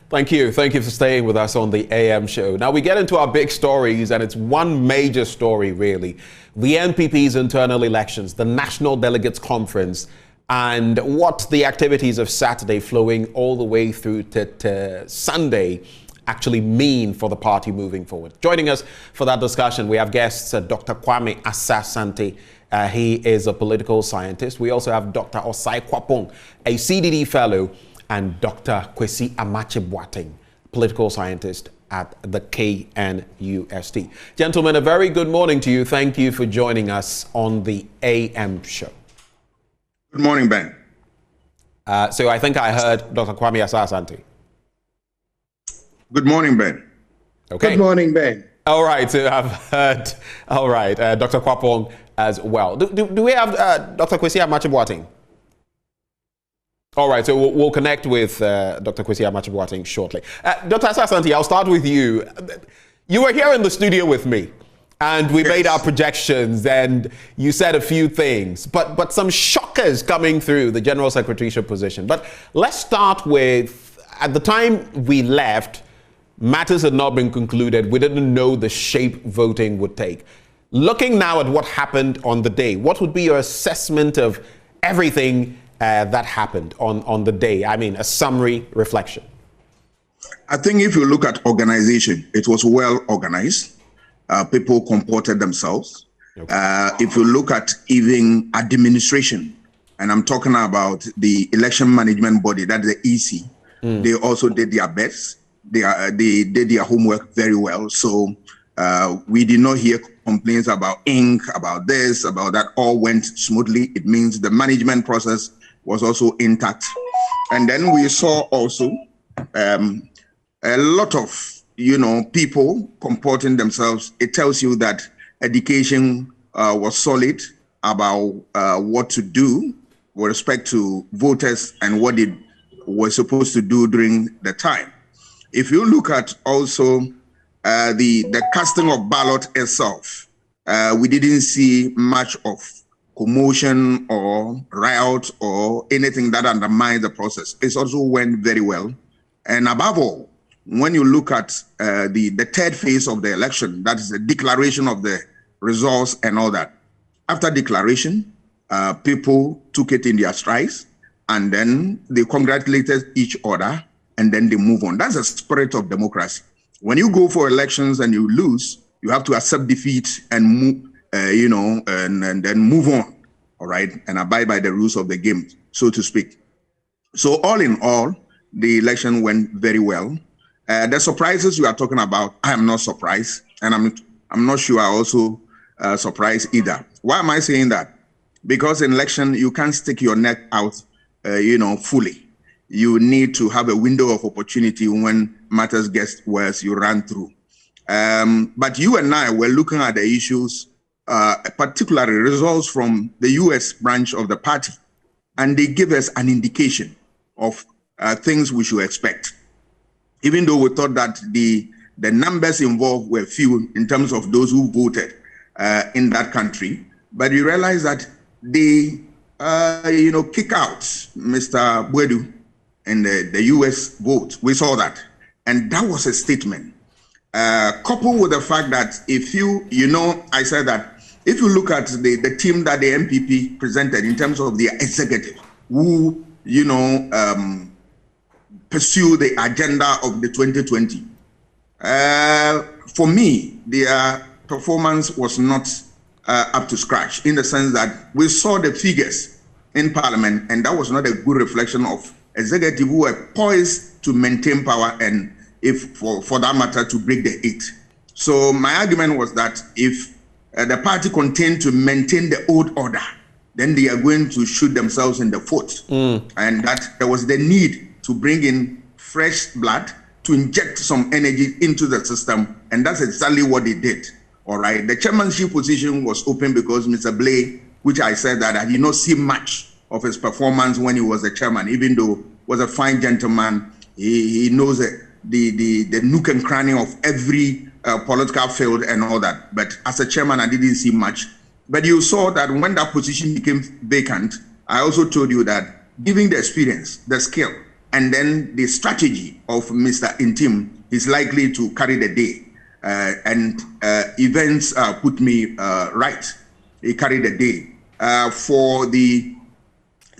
Thank you. Thank you for staying with us on the AM show. Now we get into our big stories, and it's one major story, really. The NPP's internal elections, the National Delegates Conference, and what the activities of Saturday flowing all the way through to Sunday actually mean for the party moving forward. Joining us for that discussion, we have guests Dr. Kwame Asah-Asante. He is a political scientist. We also have Dr. Osai Kwapong, a CDD fellow, and Dr. Kwesi Amache-Boateng, political scientist at the KNUST. Gentlemen, a very good morning to you. Thank you for joining us on the AM show. Good morning, Ben. So I think I heard Dr. Kwame Asah-Asante. Good morning, Ben. Okay. Good morning, Ben. All right, so I've heard, all right, Dr. Kwapong as well. Do we have Dr. Kwesi Amache-Boateng? All right, so we'll connect with Dr. Kwesi Amache-Boateng shortly. Dr. Asah-Asante, I'll start with you. You were here in the studio with me, and we made our projections, and you said a few things, but some shockers coming through the General Secretaryship position. But let's start with, at the time we left, matters had not been concluded. We didn't know the shape voting would take. Looking now at what happened on the day, what would be your assessment of everything that happened on the day? I mean, a summary reflection. I think if you look at organization, it was well organized. People comported themselves. Okay. If you look at even administration, and I'm talking about the election management body, that's the EC, they also did their best. They did their homework very well. So we did not hear complaints about ink, about this, about that. All went smoothly. It means the management process was also intact. And then we saw also a lot of, people comporting themselves. It tells you that education was solid about what to do with respect to voters and what they were supposed to do during the time. If you look at also the casting of ballot itself, we didn't see much of commotion or riot or anything that undermines the process. It also went very well. And above all, when you look at the third phase of the election, that is the declaration of the results and all that. After declaration, people took it in their strides, and then they congratulated each other, and then they move on. That's the spirit of democracy. When you go for elections and you lose, you have to accept defeat and move, and then move on, all right, and abide by the rules of the game, so to speak. So all in all, the election went very well. The surprises you are talking about, I am not surprised, and I'm not sure I also surprised either. Why am I saying that? Because in election, you can't stick your neck out, fully. You need to have a window of opportunity when matters get worse, you run through. But you and I were looking at the issues, particularly results from the US branch of the party, and they give us an indication of things we should expect. Even though we thought that the numbers involved were few in terms of those who voted in that country, but we realized that they, kick out Mr. Boadu in the US vote. We saw that. And that was a statement. Coupled with the fact that if I said that if you look at the team that the NPP presented in terms of their executive, who, pursue the agenda of the 2020, for me, their performance was not up to scratch, in the sense that we saw the figures in Parliament, and that was not a good reflection of executive who were poised to maintain power and, if for that matter, to break the eight. So my argument was that if the party continued to maintain the old order, then they are going to shoot themselves in the foot. And that there was the need to bring in fresh blood to inject some energy into the system. And that's exactly what they did. All right. The chairmanship position was open because Mr. Blay, which I said that I did not see much of his performance when he was the chairman, even though he was a fine gentleman. He knows the nook and cranny of every political field and all that. But as a chairman, I didn't see much. But you saw that when that position became vacant, I also told you that given the experience, the skill, and then the strategy of Mr. Ntim is likely to carry the day. And events put me right. He carried the day. For the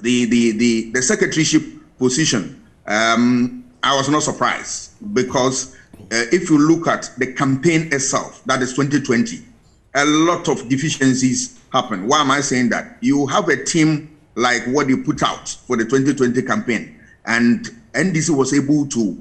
secretaryship position, I was not surprised, because if you look at the campaign itself, that is 2020, a lot of deficiencies happened. Why am I saying that? You have a team like what you put out for the 2020 campaign, and NDC was able to,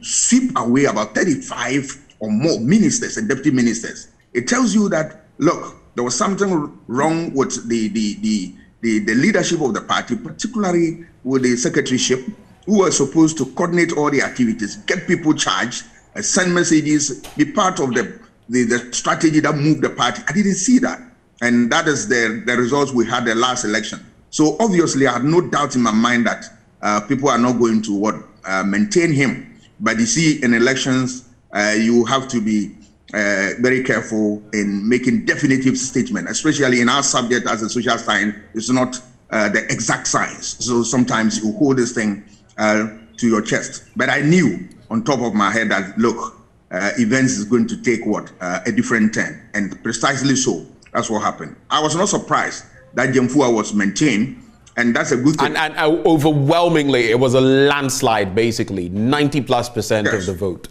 sweep away about 35 or more ministers and deputy ministers. It tells you that, look, there was something wrong with the leadership of the party, particularly with the secretaryship, who were supposed to coordinate all the activities, get people charged, send messages, be part of the strategy that moved the party. I didn't see that. And that is the results we had the last election. So obviously, I had no doubt in my mind that people are not going to maintain him. But you see, in elections, you have to be very careful in making definitive statements, especially in our subject as a social science. It's not the exact science. So sometimes you hold this thing to your chest. But I knew on top of my head that, look, events is going to take a different turn. And precisely so, that's what happened. I was not surprised that Jemfua was maintained, and that's a good thing. And overwhelmingly, it was a landslide, basically, 90+% of the vote.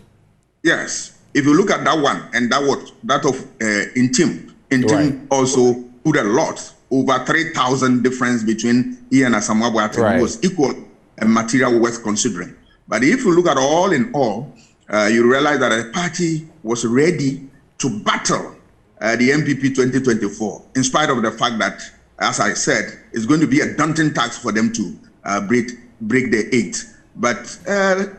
Yes. If you look at that one, and that of Ntim right. Also put a lot, over 3,000 difference between he and Asamoah Boateng, right. Was equal and material worth considering. But if you look at all in all, you realize that the party was ready to battle the NPP 2024, in spite of the fact that, as I said, it's going to be a daunting task for them to break the 8. But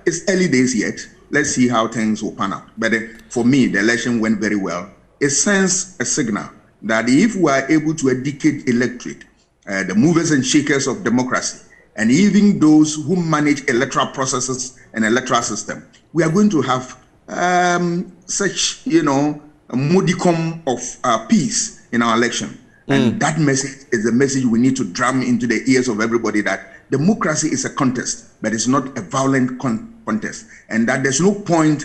it's early days yet. Let's see how things will pan out. But for me, the election went very well. It sends a signal that if we are able to educate electorate, the movers and shakers of democracy, and even those who manage electoral processes and electoral system, we are going to have such, a modicum of peace in our election. And that message is the message we need to drum into the ears of everybody, that democracy is a contest, but it's not a violent contest. And that there's no point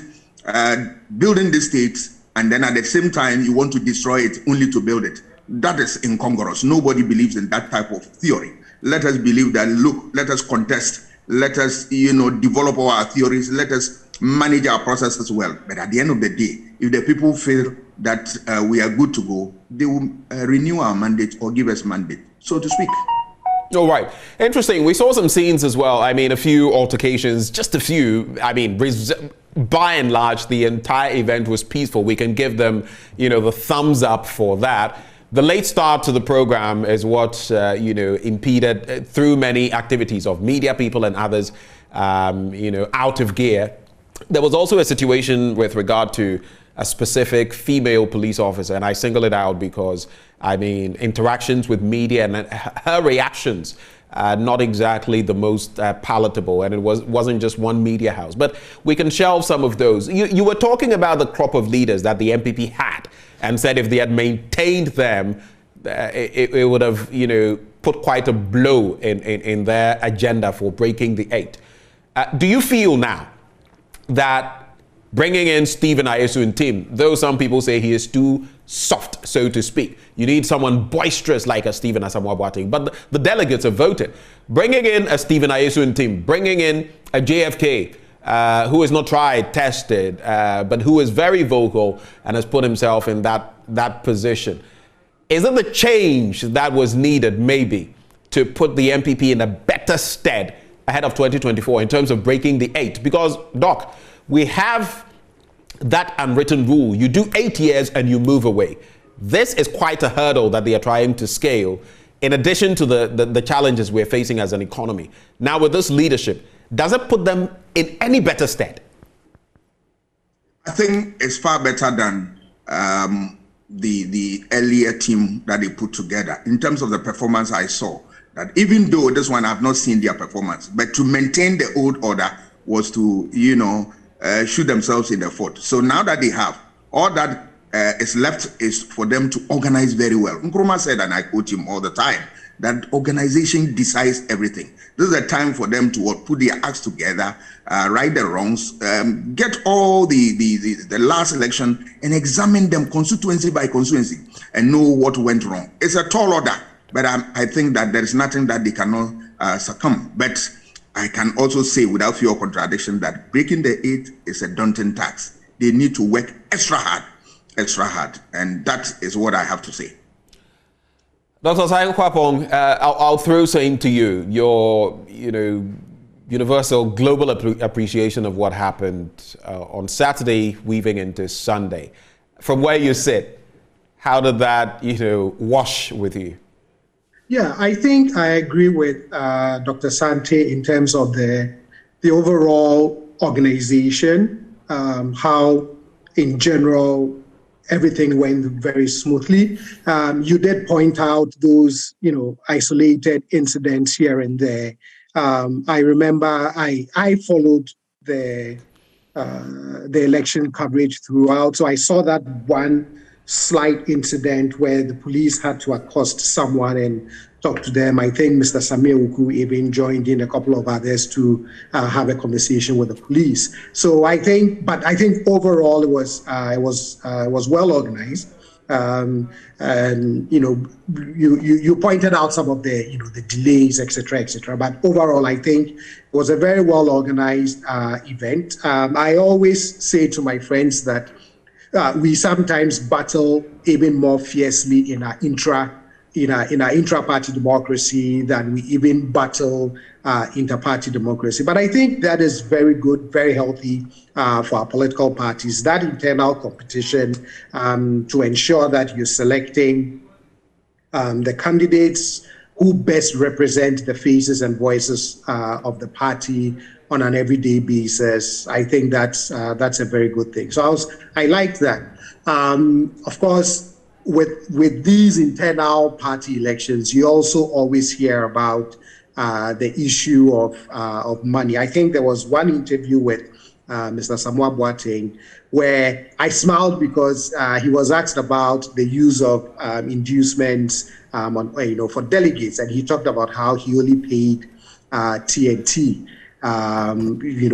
building the state and then at the same time you want to destroy it only to build it. That is incongruous. Nobody believes in that type of theory. Let us believe that, look, let us contest, let us, develop our theories, let us manage our processes well. But at the end of the day, if the people feel that we are good to go, they will renew our mandate or give us mandate, so to speak. All right. Interesting. We saw some scenes as well. I mean, a few altercations, just a few. I mean, by and large, the entire event was peaceful. We can give them, the thumbs up for that. The late start to the program is what, impeded through many activities of media people and others, out of gear. There was also a situation with regard to a specific female police officer, and I single it out because, interactions with media and her reactions not exactly the most palatable, and it wasn't just one media house. But we can shelve some of those. You were talking about the crop of leaders that the NPP had, and said if they had maintained them, it would have, put quite a blow in their agenda for breaking the 8. Do you feel now that bringing in Stephen Ntim, though some people say he is too soft, so to speak, you need someone boisterous like a Stephen Asamoah Boateng, but the delegates have voted. Bringing in a Stephen Ntim, bringing in a JFK, who is not tried, tested, but who is very vocal and has put himself in that position. Is it the change that was needed, maybe, to put the NPP in a better stead ahead of 2024 in terms of breaking the 8? Because, Doc, we have that unwritten rule. You do 8 years and you move away. This is quite a hurdle that they are trying to scale, in addition to the challenges we're facing as an economy. Now, with this leadership, does it put them in any better stead? I think it's far better than the earlier team that they put together. In terms of the performance I saw, that even though this one I've not seen their performance, but to maintain the old order was to, shoot themselves in the foot. So now that they have, all that is left is for them to organize very well. Nkrumah said, and I quote him all the time, that organization decides everything. This is a time for them to put their acts together, right the wrongs, get all the last election and examine them constituency by constituency and know what went wrong. It's a tall order, but I think that there is nothing that they cannot succumb. But I can also say without fear of contradiction that breaking the 8 is a daunting task. They need to work extra hard, and that is what I have to say. Dr. Akakpo, I'll throw something to you. Your, universal global appreciation of what happened on Saturday, weaving into Sunday. From where you sit, how did that, wash with you? Yeah, I think I agree with Dr. Sante in terms of the overall organization, how in general everything went very smoothly. You did point out those, isolated incidents here and there. I remember I followed the election coverage throughout, so I saw that one slight incident where the police had to accost someone and talk to them. I think Mr. Samir Uku even joined in, a couple of others, to have a conversation with the police. So I think overall it was well organized. And you pointed out some of the the delays, etc. But overall, I think it was a very well organized event. I always say to my friends that we sometimes battle even more fiercely in our intra-party democracy than we even battle inter-party democracy. But I think that is very good, very healthy for our political parties, that internal competition to ensure that you're selecting the candidates who best represent the faces and voices of the party on an everyday basis. I think that's a very good thing. So I liked that. Of course, with these internal party elections, you also always hear about the issue of money. I think there was one interview with Mr. Samoa Boateng where I smiled because he was asked about the use of inducements for delegates, and he talked about how he only paid TNT.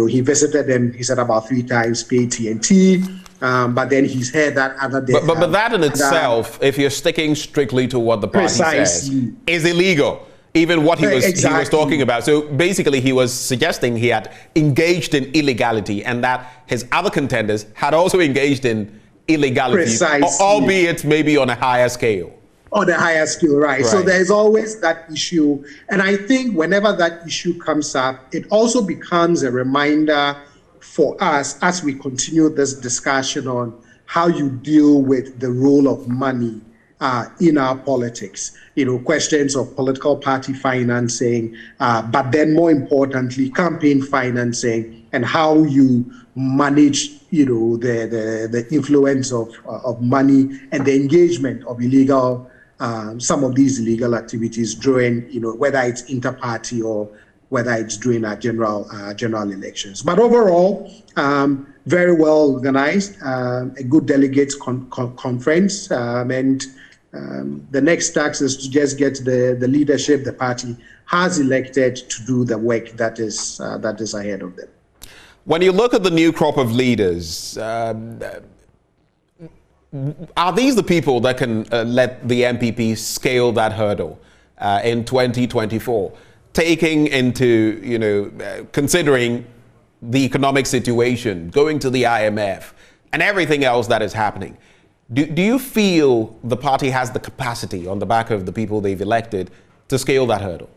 He visited them, he said, about 3 times, paid TNT. But then he's heard that other day. But that in itself, if you're sticking strictly to what the party says, is illegal. Even what he was talking about. So basically, he was suggesting he had engaged in illegality, and that his other contenders had also engaged in illegality, albeit maybe on a higher scale. On a higher scale, right. So there's always that issue. And I think whenever that issue comes up, it also becomes a reminder for us as we continue this discussion on how you deal with the role of money in our politics. Questions of political party financing, but then more importantly, campaign financing, and how you manage, the influence of money and the engagement of illegal, some of these illegal activities during, whether it's inter-party or whether it's during our general elections. But overall, very well organized, a good delegates conference, and the next task is to just get the leadership the party has elected to do the work that is ahead of them. When you look at the new crop of leaders, are these the people that can let the NPP scale that hurdle in 2024, taking into, considering the economic situation, going to the IMF, and everything else that is happening? Do you feel the party has the capacity on the back of the people they've elected to scale that hurdle?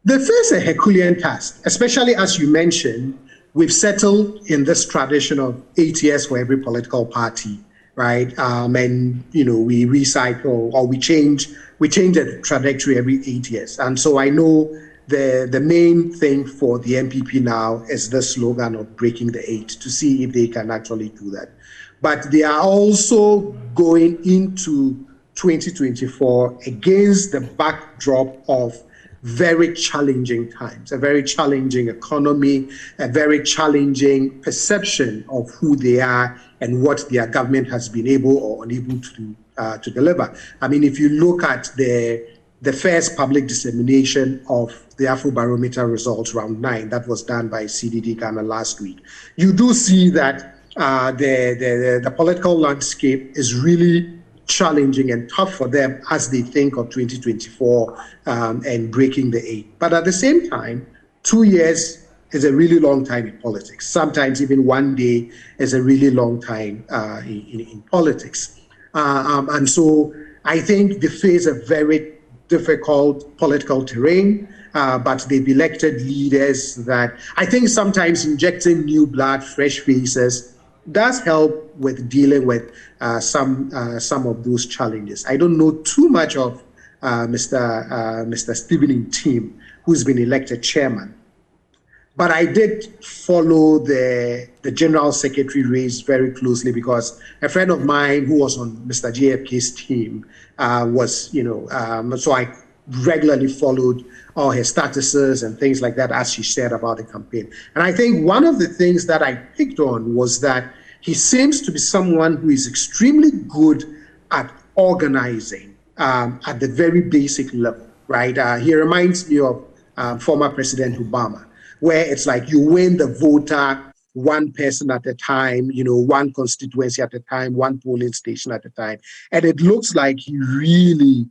They face a Herculean task, especially as you mentioned, we've settled in this tradition of 8 years for every political party, right? And, we recycle or we change the trajectory every 8 years. And so I know the main thing for the NPP now is the slogan of breaking the 8, to see if they can actually do that. But they are also going into 2024 against the backdrop of very challenging times, a very challenging economy, a very challenging perception of who they are and what their government has been able or unable to deliver. I mean, if you look at the the first public dissemination of the Afrobarometer results, round 9, that was done by CDD Ghana last week, you do see that the political landscape is really challenging and tough for them as they think of 2024 and breaking the 8. But at the same time, 2 years is a really long time in politics. Sometimes even 1 day is a really long time in politics. And so I think they face a very difficult political terrain, but they've elected leaders that I think sometimes injecting new blood, fresh faces, does help with dealing with some of those challenges. I don't know too much of Mr. Stephen Ntim, who's been elected chairman, but I did follow the general secretary race very closely because a friend of mine who was on Mr. JFK's team was, so I regularly followed all her statuses and things like that as she said about the campaign. And I think one of the things that I picked on was that he seems to be someone who is extremely good at organizing at the very basic level, right? He reminds me of former President Obama, where it's like you win the voter one person at a time, one constituency at a time, one polling station at a time. And it looks like he really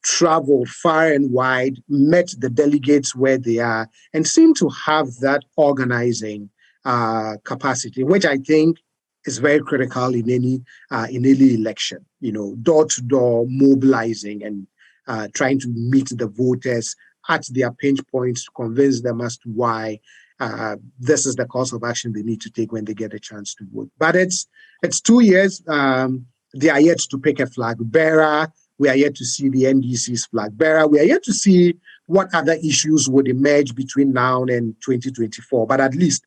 traveled far and wide, met the delegates where they are, and seemed to have that organizing capacity, which I think is very critical in any election. Door-to-door mobilizing and trying to meet the voters at their pinch points to convince them as to why this is the course of action they need to take when they get a chance to vote. But it's 2 years. They are yet to pick a flag bearer. We are yet to see the NDC's flag bearer. We are yet to see what other issues would emerge between now and 2024. But at least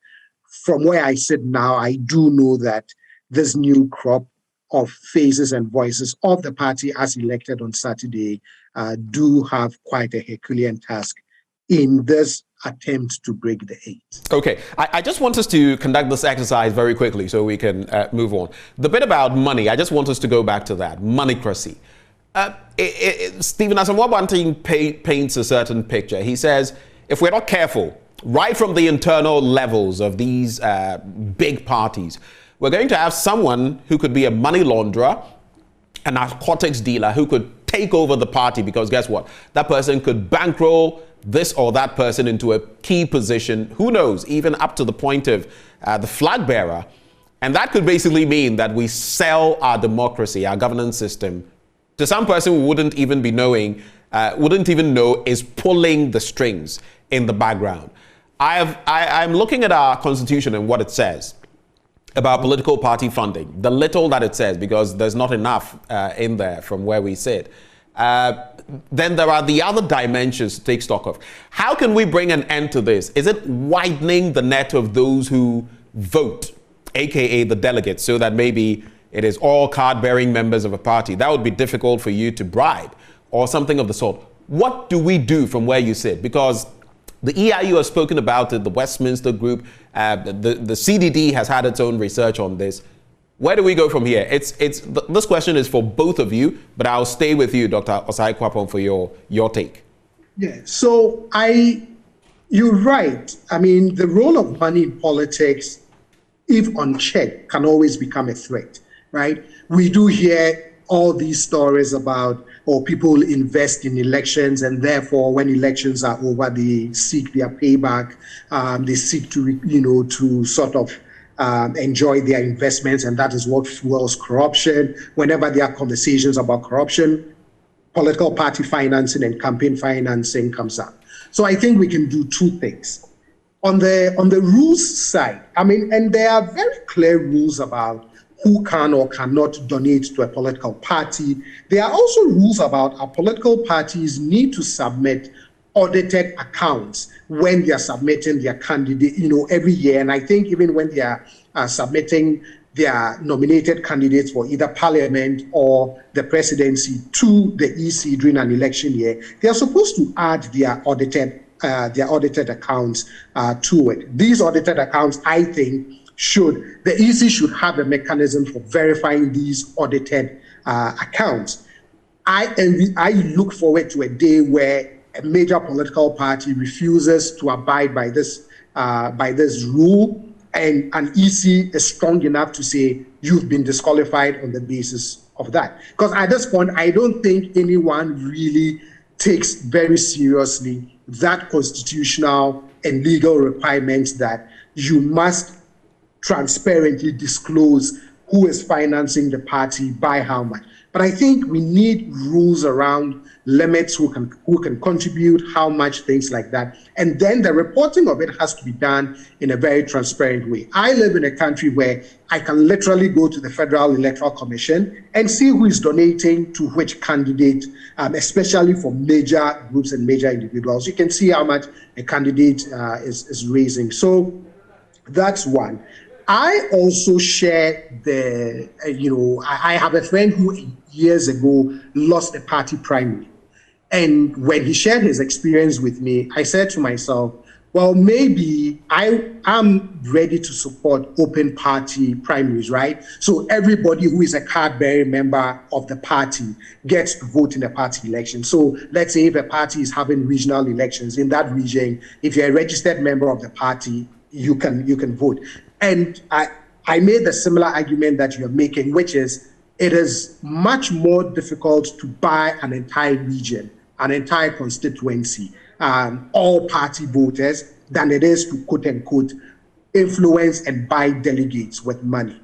from where I sit now, I do know that this new crop of faces and voices of the party as elected on Saturday do have quite a Herculean task in this attempt to break the 8. Okay, I just want us to conduct this exercise very quickly so we can move on. The bit about money, I just want us to go back to that, moneycracy. Stephen Ntim paints a certain picture. He says, if we're not careful, right from the internal levels of these big parties, we're going to have someone who could be a money launderer, a narcotics dealer who could take over the party because guess what? That person could bankroll this or that person into a key position, who knows, even up to the point of the flag bearer. And that could basically mean that we sell our democracy, our governance system, to some person who wouldn't even know is pulling the strings in the background. I'm looking at our constitution and what it says about political party funding, the little that it says, because there's not enough in there from where we sit. Then there are the other dimensions to take stock of. How can we bring an end to this? Is it widening the net of those who vote, aka the delegates, so that maybe it is all card-bearing members of a party? That would be difficult for you to bribe or something of the sort. What do we do from where you sit? Because the EIU has spoken about it, the Westminster Group, the CDD has had its own research on this. Where do we go from here? This question is for both of you, but I'll stay with you, Dr. Osai Kwapong, for your take. Yeah, so you're right. I mean, the role of money in politics, if unchecked, can always become a threat, right? We do hear all these stories about, people invest in elections and therefore when elections are over, they seek their payback. They seek to sort of enjoy their investments, and that is what fuels corruption. Whenever there are conversations about corruption, political party financing and campaign financing comes up. So I think we can do two things. On the rules side, and there are very clear rules about who can or cannot donate to a political party. There are also rules about how political parties need to submit audited accounts when they are submitting their candidate, every year. And I think even when they are submitting their nominated candidates for either parliament or the presidency to the EC during an election year, they are supposed to add their audited accounts to it. These audited accounts, I think, the EC should have a mechanism for verifying these audited accounts. I look forward to a day where a major political party refuses to abide by this rule, and an EC is strong enough to say you've been disqualified on the basis of that. Because at this point, I don't think anyone really takes very seriously that constitutional and legal requirement that you must transparently disclose who is financing the party by how much. But I think we need rules around limits, who can contribute, how much, things like that. And then the reporting of it has to be done in a very transparent way. I live in a country where I can literally go to the Federal Electoral Commission and see who is donating to which candidate, especially for major groups and major individuals. You can see how much a candidate is raising. So that's one. I also share I have a friend who years ago lost a party primary. And when he shared his experience with me, I said to myself, well, maybe I am ready to support open party primaries, right? So everybody who is a card-bearing member of the party gets to vote in a party election. So let's say if a party is having regional elections in that region, if you're a registered member of the party, you can vote. And I made the similar argument that you're making, which is it is much more difficult to buy an entire region, an entire constituency, all party voters, than it is to quote unquote influence and buy delegates with money.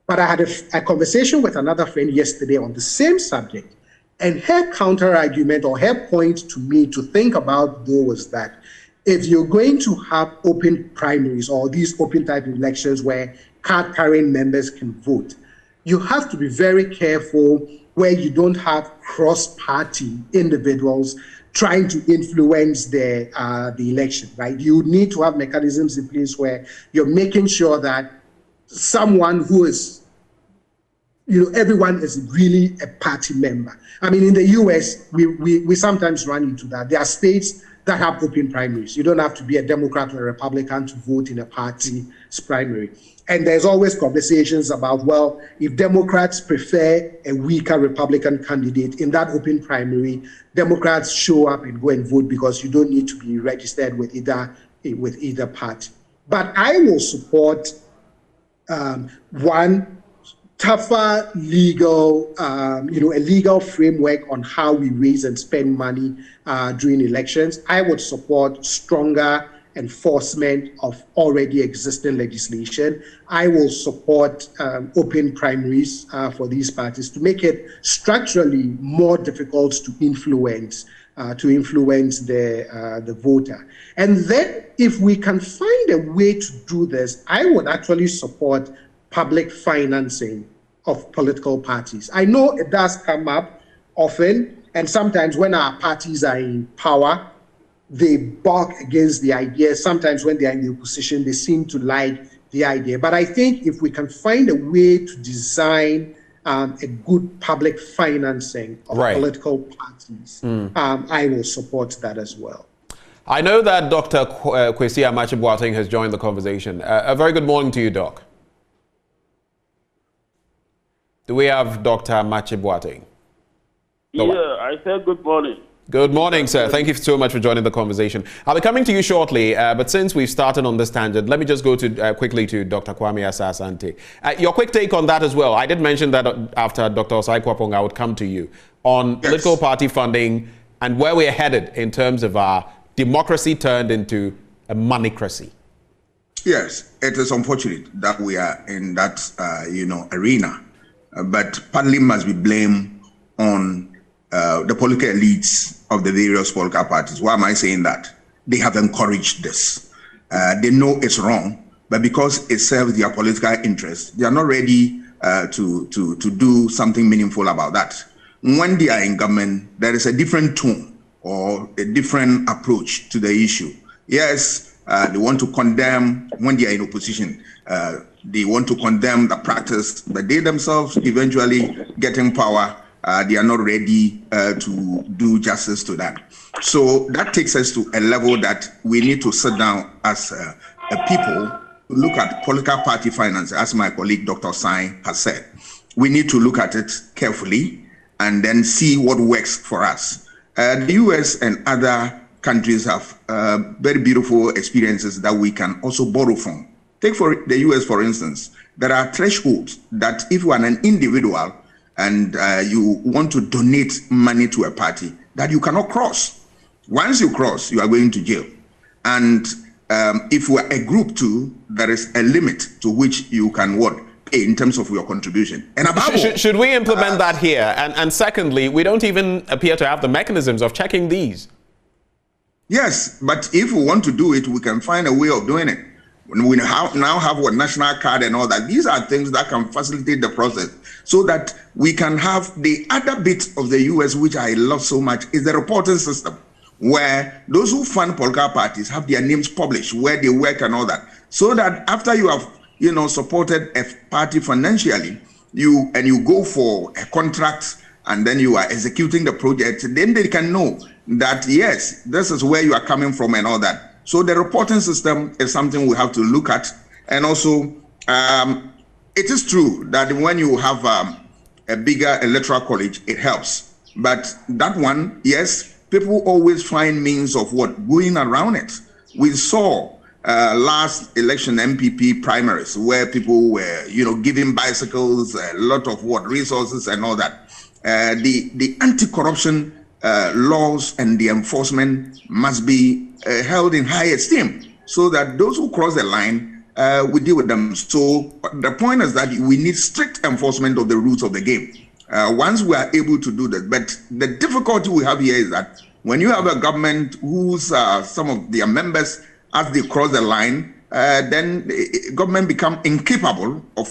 But I had a conversation with another friend yesterday on the same subject, and her counter argument or her point to me to think about though was that if you're going to have open primaries or these open type elections where card-carrying members can vote, you have to be very careful where you don't have cross-party individuals trying to influence the election, right? You need to have mechanisms in place where you're making sure that someone who is, everyone is really a party member. I mean, in the US, we sometimes run into that. There are states that have open primaries. You don't have to be a Democrat or a Republican to vote in a party's primary. And there's always conversations about, well, if Democrats prefer a weaker Republican candidate in that open primary, Democrats show up and go and vote because you don't need to be registered with either party. But I will support one tougher legal, a legal framework on how we raise and spend money during elections. I would support stronger enforcement of already existing legislation. I will support open primaries for these parties to make it structurally more difficult to influence the voter. And then if we can find a way to do this, I would actually support public financing of political parties. I know it does come up often, and sometimes when our parties are in power, they bark against the idea. Sometimes when they are in the opposition, they seem to like the idea. But I think if we can find a way to design a good public financing of political parties, I will support that as well. I know that Dr. Kwesi Amakye-Boateng has joined the conversation. A very good morning to you, Doc. Do we have Dr. Amakye-Boateng? Yeah, I said good morning. Good morning, sir. Thank you so much for joining the conversation. I'll be coming to you shortly, but since we've started on this tangent, let me just go to quickly to Dr. Kwame Asah-Asante. Your quick take on that as well. I did mention that after Dr. Osai Kwapong, I would come to you on political party funding and where we're headed in terms of our democracy turned into a moneycracy. Yes, it is unfortunate that we are in that, arena, but partly must be blamed on the political elites of the various political parties. Why am I saying that? They have encouraged this. They know it's wrong, but because it serves their political interests, they are not ready to do something meaningful about that. When they are in government, there is a different tone or a different approach to the issue. Yes, they want to condemn when they are in opposition. They want to condemn the practice, but they themselves eventually get in power. They are not ready to do justice to that. So that takes us to a level that we need to sit down as a people, look at political party finance, as my colleague Dr. Osai has said. We need to look at it carefully and then see what works for us. The US and other countries have very beautiful experiences that we can also borrow from. Take for the US, for instance, there are thresholds that if you are an individual and you want to donate money to a party, that you cannot cross. Once you cross, you are going to jail. And if we are a group too, there is a limit to which you can pay in terms of your contribution. And above should we implement that here? And secondly, we don't even appear to have the mechanisms of checking these. Yes, but if we want to do it, we can find a way of doing it. We now have a national card and all that. These are things that can facilitate the process so that we can have the other bit of the US, which I love so much, is the reporting system, where those who fund political parties have their names published, where they work and all that, so that after you have supported a party financially, you go for a contract and then you are executing the project, then they can know that, yes, this is where you are coming from and all that. So the reporting system is something we have to look at. And also, it is true that when you have a bigger electoral college, it helps. But that one, yes, people always find means of going around it. We saw last election NPP primaries where people were, giving bicycles, a lot of resources and all that. The anti-corruption laws and the enforcement must be held in high esteem so that those who cross the line, we deal with them. So the point is that we need strict enforcement of the rules of the game. Once we are able to do that, but the difficulty we have here is that when you have a government whose some of their members, as they cross the line, then the government become incapable of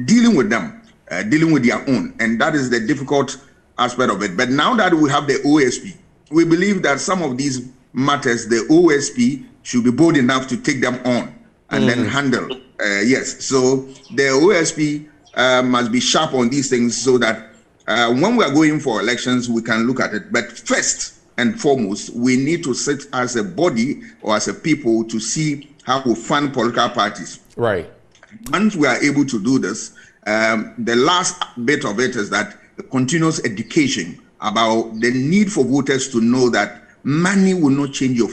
dealing with them, dealing with their own, and that is the difficult aspect of it. But now that we have the OSP, we believe that some of these matters, the OSP should be bold enough to take them on and then handle. Yes, so the OSP must be sharp on these things so that when we are going for elections, we can look at it. But first and foremost, we need to sit as a body or as a people to see how we fund political parties. Right. Once we are able to do this, the last bit of it is that the continuous education about the need for voters to know that money will not change your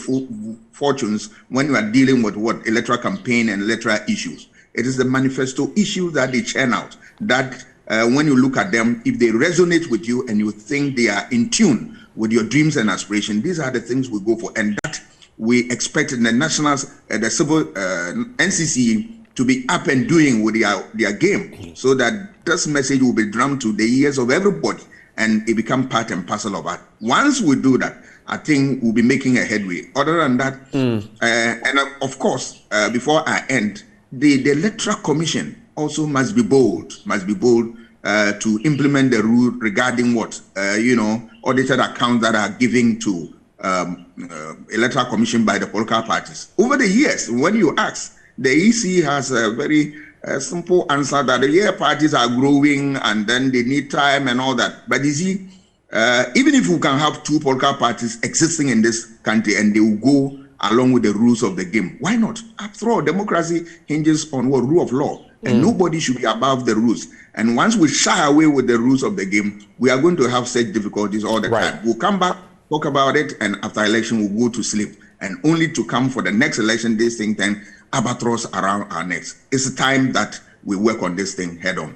fortunes when you are dealing with electoral campaign and electoral issues. It is the manifesto issues that they churn out that when you look at them, if they resonate with you and you think they are in tune with your dreams and aspirations, these are the things we go for, and that we expect in the nationals, the civil NCC to be up and doing with their game, so that this message will be drummed to the ears of everybody and it become part and parcel of it. Once we do that, I think we'll be making a headway. Other than that, and of course, before I end, the Electoral Commission also must be bold to implement the rule regarding audited accounts that are given to Electoral Commission by the political parties. Over the years, when you ask, the EC has a very simple answer that parties are growing and then they need time and all that. But you see, even if we can have two political parties existing in this country and they will go along with the rules of the game, why not? After all, democracy hinges on rule of law, and nobody should be above the rules. And once we shy away with the rules of the game, we are going to have such difficulties all the time. We'll come back, talk about it, and after election, we'll go to sleep. And only to come for the next election, this thing, then albatross around our necks. It's time that we work on this thing head on.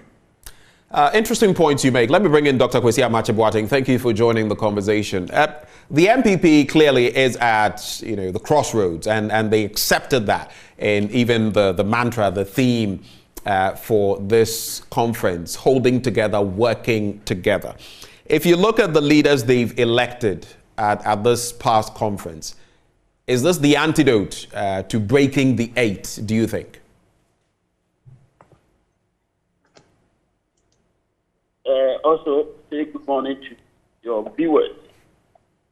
Interesting points you make. Let me bring in Dr. Kwesi Amakye-Boateng. Thank you for joining the conversation. The NPP clearly is at the crossroads, and they accepted that in even the mantra, the theme for this conference, holding together, working together. If you look at the leaders they've elected at this past conference, is this the antidote to breaking the 8, do you think? Also, say good morning to your viewers.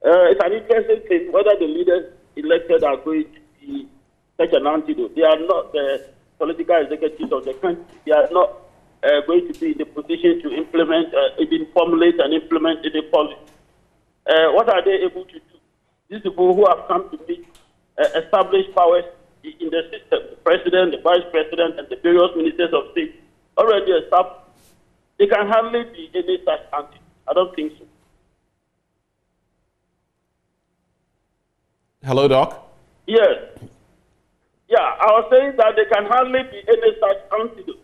It's an interesting thing whether the leaders elected are going to be such an antidote. They are not the political executives of the country. They are not going to be in the position to implement, even formulate and implement any policy. What are they able to do? These people who have come to meet established powers in the system, the president, the vice president, and the various ministers of state, already established. They can hardly be any such antidote. I don't think so. Hello, Doc? Yes. Yeah, I was saying that there can hardly be any such antidote.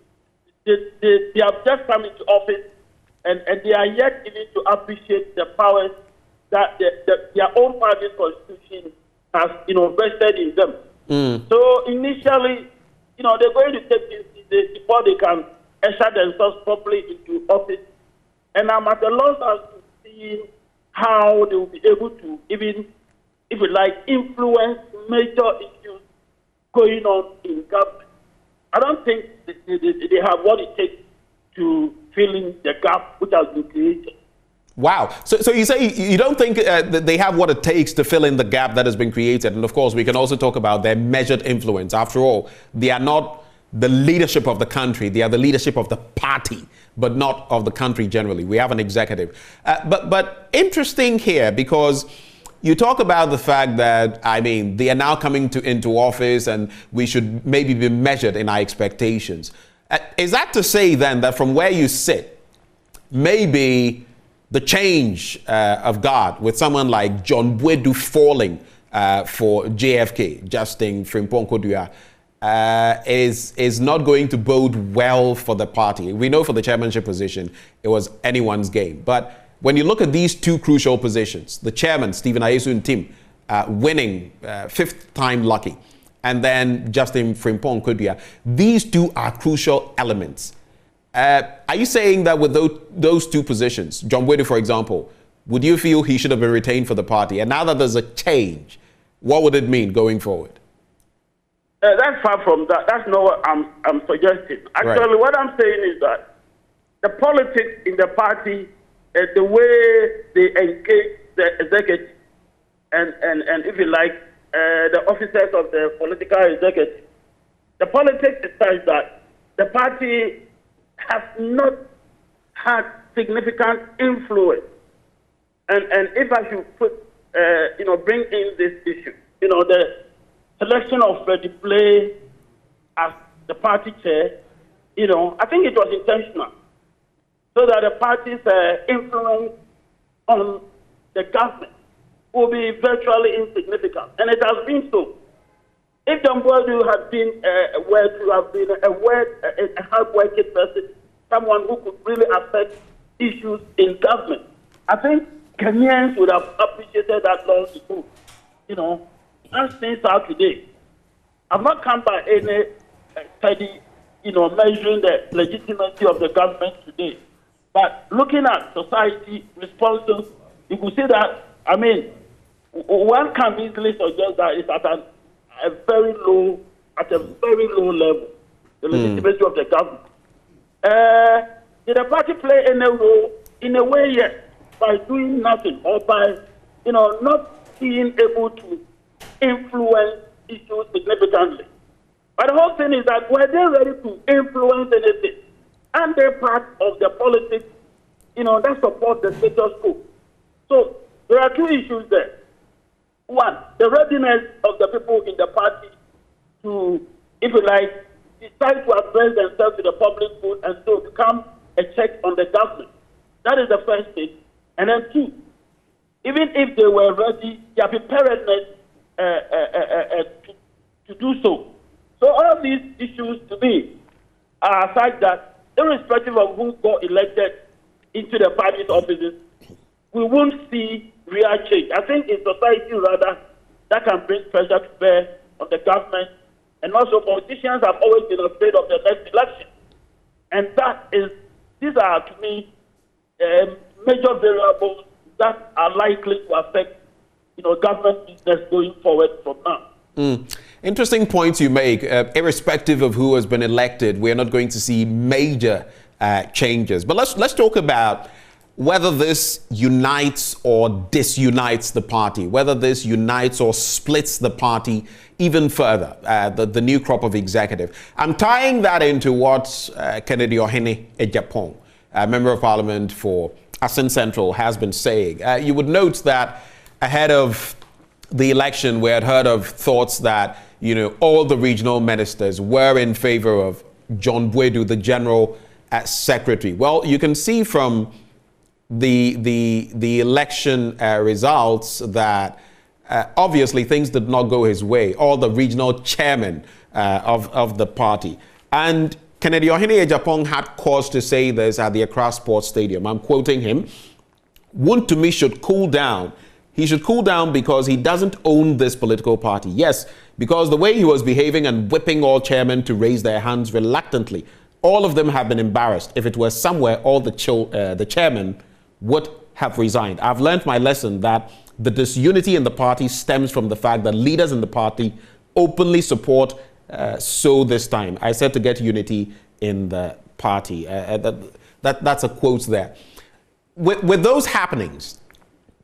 They have just come into office and they are yet even to appreciate the powers that their own party's constitution has, vested in them. So initially, they're going to take this before they can usher themselves properly into office. And I'm at a loss as to see how they will be able to even, if you like, influence major issues going on in government. I don't think they have what it takes to fill in the gap which has been created. Wow. So you say you don't think that they have what it takes to fill in the gap that has been created. And of course, we can also talk about their measured influence. After all, they are not the leadership of the country. They are the leadership of the party, but not of the country generally. We have an executive. But interesting here, because you talk about the fact that, they are now coming into office and we should maybe be measured in our expectations. Is that to say then that from where you sit, maybe the change of guard with someone like John Boadu falling for JFK, Justin Frimpong Kodua, is not going to bode well for the party? We know for the chairmanship position, it was anyone's game. But when you look at these two crucial positions, the chairman, Stephen Ntim, winning fifth time lucky, and then Justin Frimpong Kodua, these two are crucial elements. Are you saying that with those two positions, John Boadu, for example, would you feel he should have been retained for the party? And now that there's a change, what would it mean going forward? That's far from that. That's not what I'm suggesting. Actually, What I'm saying is that the politics in the party, the way they engage the executive, and if you like, the officers of the political executive, the politics is such that the party has not had significant influence. And if I should bring in this issue, the selection of Freddie Play as the party chair, I think it was intentional, so that the party's influence on the government will be virtually insignificant. And it has been so. If John Boadu had been a hard-working person, someone who could really affect issues in government, I think Kenyans would have appreciated that long ago. As things are today, I've not come by any study, measuring the legitimacy of the government today. But looking at society responses, you could see that, one can easily suggest that it's at a very low level, the legitimacy of the government. Did the party play any role? In a way, yes, by doing nothing or by, not being able to influence issues significantly. But the whole thing is that were they ready to influence anything? And they're part of the politics, that support the status quo. So there are two issues there. One, the readiness of the people in the party to, if you like, decide to address themselves to the public good and so become a check on the government. That is the first thing. And then two, even if they were ready, their preparedness to do so. So all these issues to me are such that irrespective of who got elected into the party's offices, we won't see real change. I think in society rather that can bring pressure to bear on the government, and also politicians have always been afraid of the next election. And these are to me major variables that are likely to affect government business going forward from now. Interesting points you make. Irrespective of who has been elected, we're not going to see major changes. But let's talk about whether this unites or disunites the party, whether this unites or splits the party even further, the new crop of executive. I'm tying that into what Kennedy Ohene Ejapong, a member of parliament for Asin Central, has been saying. You would note that ahead of the election, we had heard of thoughts that, all the regional ministers were in favor of John Boadu, the general secretary. Well, you can see from the election results that obviously things did not go his way, or the regional chairman of the party. And Kennedy Ohene Ejapong had cause to say this at the Accra Sports Stadium. I'm quoting him. Wontumi should cool down. He should cool down because he doesn't own this political party. Yes, because the way he was behaving and whipping all chairmen to raise their hands reluctantly, all of them have been embarrassed. If it were somewhere, all the chairmen would have resigned. I've learned my lesson that the disunity in the party stems from the fact that leaders in the party openly support so this time. I said to get unity in the party. That's a quote there. With those happenings,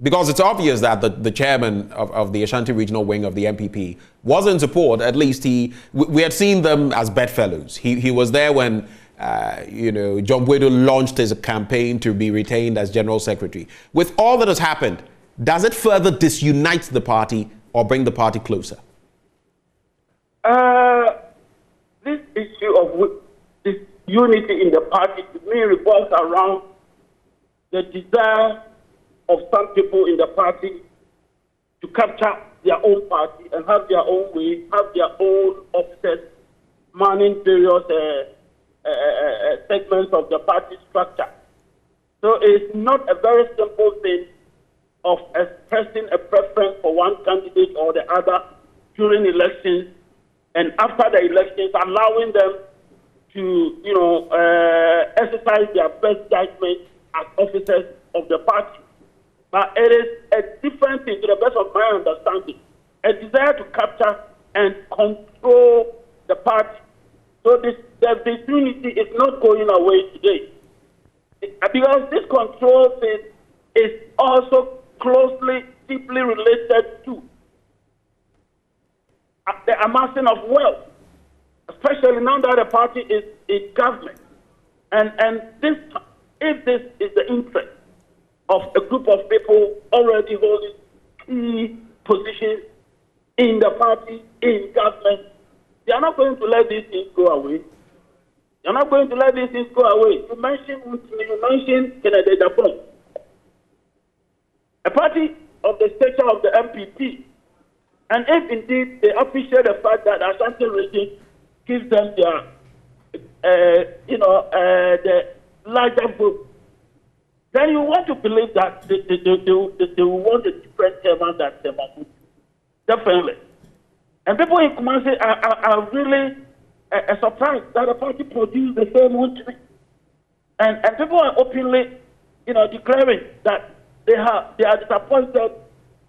because it's obvious that the chairman of the Ashanti regional wing of the NPP was in support. At least we had seen them as bedfellows. He was there when John Boadu launched his campaign to be retained as general secretary. With all that has happened, does it further disunite the party or bring the party closer? This issue of this unity in the party to me revolves around the desire of some people in the party to capture their own party and have their own way, have their own officers manning various segments of the party structure. So it's not a very simple thing of expressing a preference for one candidate or the other during elections, and after the elections allowing them to exercise their best judgment as officers of the party. But it is a different thing, to the best of my understanding, a desire to capture and control the party. So the disunity is not going away today. Because this control thing is also closely, deeply related to the amassing of wealth, especially now that the party is in government. And this, if this is the interest of a group of people already holding key positions in the party, in government, they are not going to let these things go away. They are not going to let these things go away. You mentioned Kennedy Ejapong, a party of the stature of the NPP. And if indeed they appreciate the fact that Ashanti region gives them their, the larger group, then you want to believe that they will want a different chairman than Mahmoud. Definitely. And people in Kumasi are really surprised that the party produced the same one to me. And people are openly, declaring that they are disappointed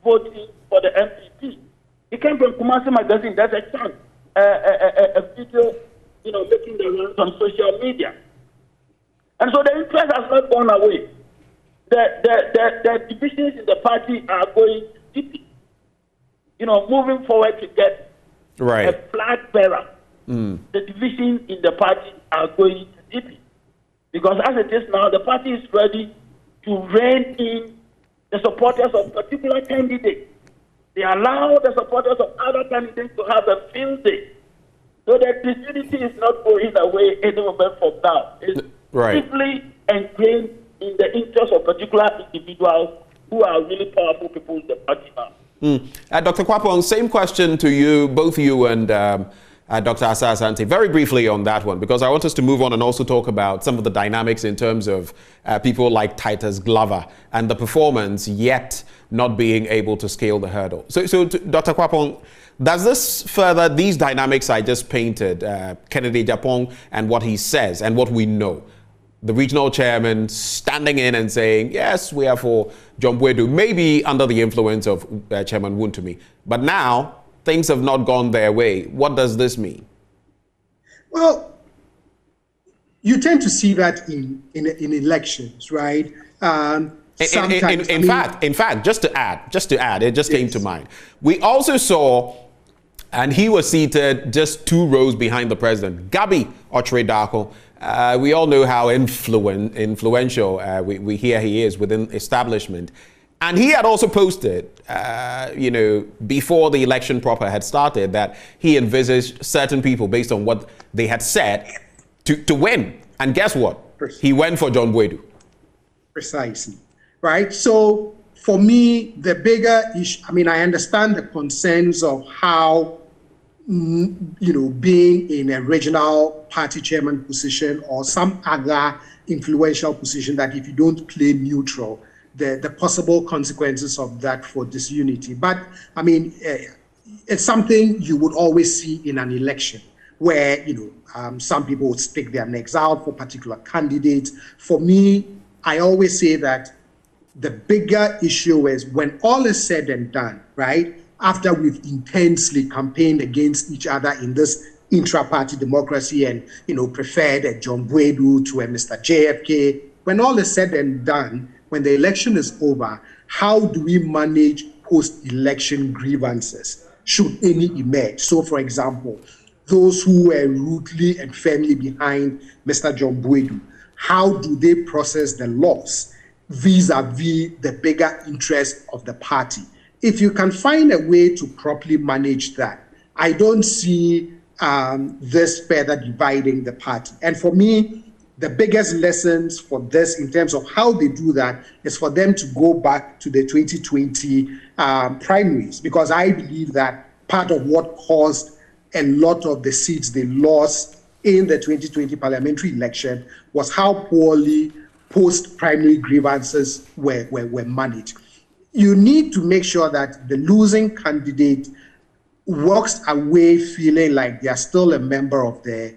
voting for the NPP. It came from Kumasi magazine. There's a chance, a video, making the rounds on social media. And so the interest has not gone away. The divisions in the party are going to deepen. Moving forward to get a flag bearer. The divisions in the party are going to deepen. Because as it is now, the party is ready to rein in the supporters of particular candidates. They allow the supporters of other candidates to have a field day. So that disunity is not going away any moment from now. It's deeply ingrained in the interest of particular individuals who are really powerful people in the party now. Dr. Kwapong, same question to you, both you and Dr. Asa Asante, very briefly on that one, because I want us to move on and also talk about some of the dynamics in terms of people like Titus Glover and the performance, yet not being able to scale the hurdle. So Dr. Kwapong, does this further these dynamics I just painted, Kennedy Ejapong and what he says and what we know, the regional chairman standing in and saying, yes, we are for John Boadu, maybe under the influence of Chairman Wontumi, but now things have not gone their way. What does this mean? Well, you tend to see that in elections, right? In fact, just to add, it just came to mind. We also saw, and he was seated just 2 rows behind the president, Gabi Ochredako. We all know how influential we hear he is within establishment. And he had also posted, before the election proper had started, that he envisaged certain people based on what they had said to win. And guess what? He went for John Boadu. Precisely. right? So for me, the bigger issue, I mean, I understand the concerns of how, being in a regional party chairman position or some other influential position, that if you don't play neutral, the possible consequences of that for disunity. But I mean, it's something you would always see in an election where, some people would stick their necks out for particular candidates. For me, I always say that the bigger issue is when all is said and done, right? After we've intensely campaigned against each other in this intra-party democracy and, preferred a John Boadu to a Mr. JFK, when all is said and done, when the election is over, how do we manage post-election grievances, should any emerge? So, for example, those who were rudely and firmly behind Mr. John Boadu, how do they process the loss vis-a-vis the bigger interest of the party? If you can find a way to properly manage that, I don't see this further dividing the party. And for me, the biggest lessons for this in terms of how they do that is for them to go back to the 2020 primaries, because I believe that part of what caused a lot of the seats they lost in the 2020 parliamentary election was how poorly post-primary grievances were managed. You need to make sure that the losing candidate walks away feeling like they are still a member of the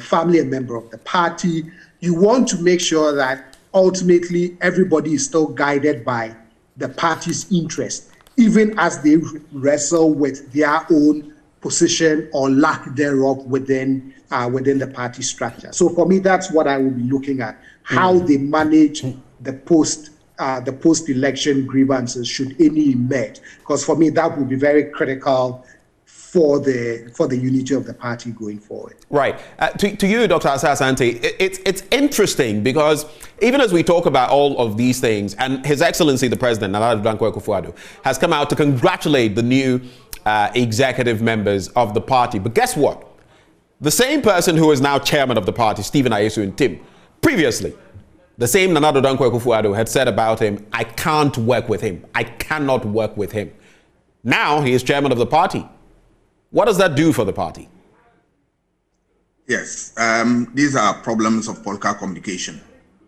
family, a member of the party. You want to make sure that ultimately everybody is still guided by the party's interest, even as they wrestle with their own position or lack thereof within the party structure. So for me, that's what I will be looking at: how they manage the post-election grievances, should any emerge. Because for me, that would be very critical for the unity of the party going forward. Right. To you, Dr. Asante, it's interesting because even as we talk about all of these things, and His Excellency the President, Nana Dankwa Akufo-Addo, has come out to congratulate the new executive members of the party. But guess what? The same person who is now chairman of the party, Stephen Ntim, previously, the same Nana Dankwa Akufo-Addo had said about him, I can't work with him. I cannot work with him. Now he is chairman of the party. What does that do for the party? Yes, these are problems of political communication,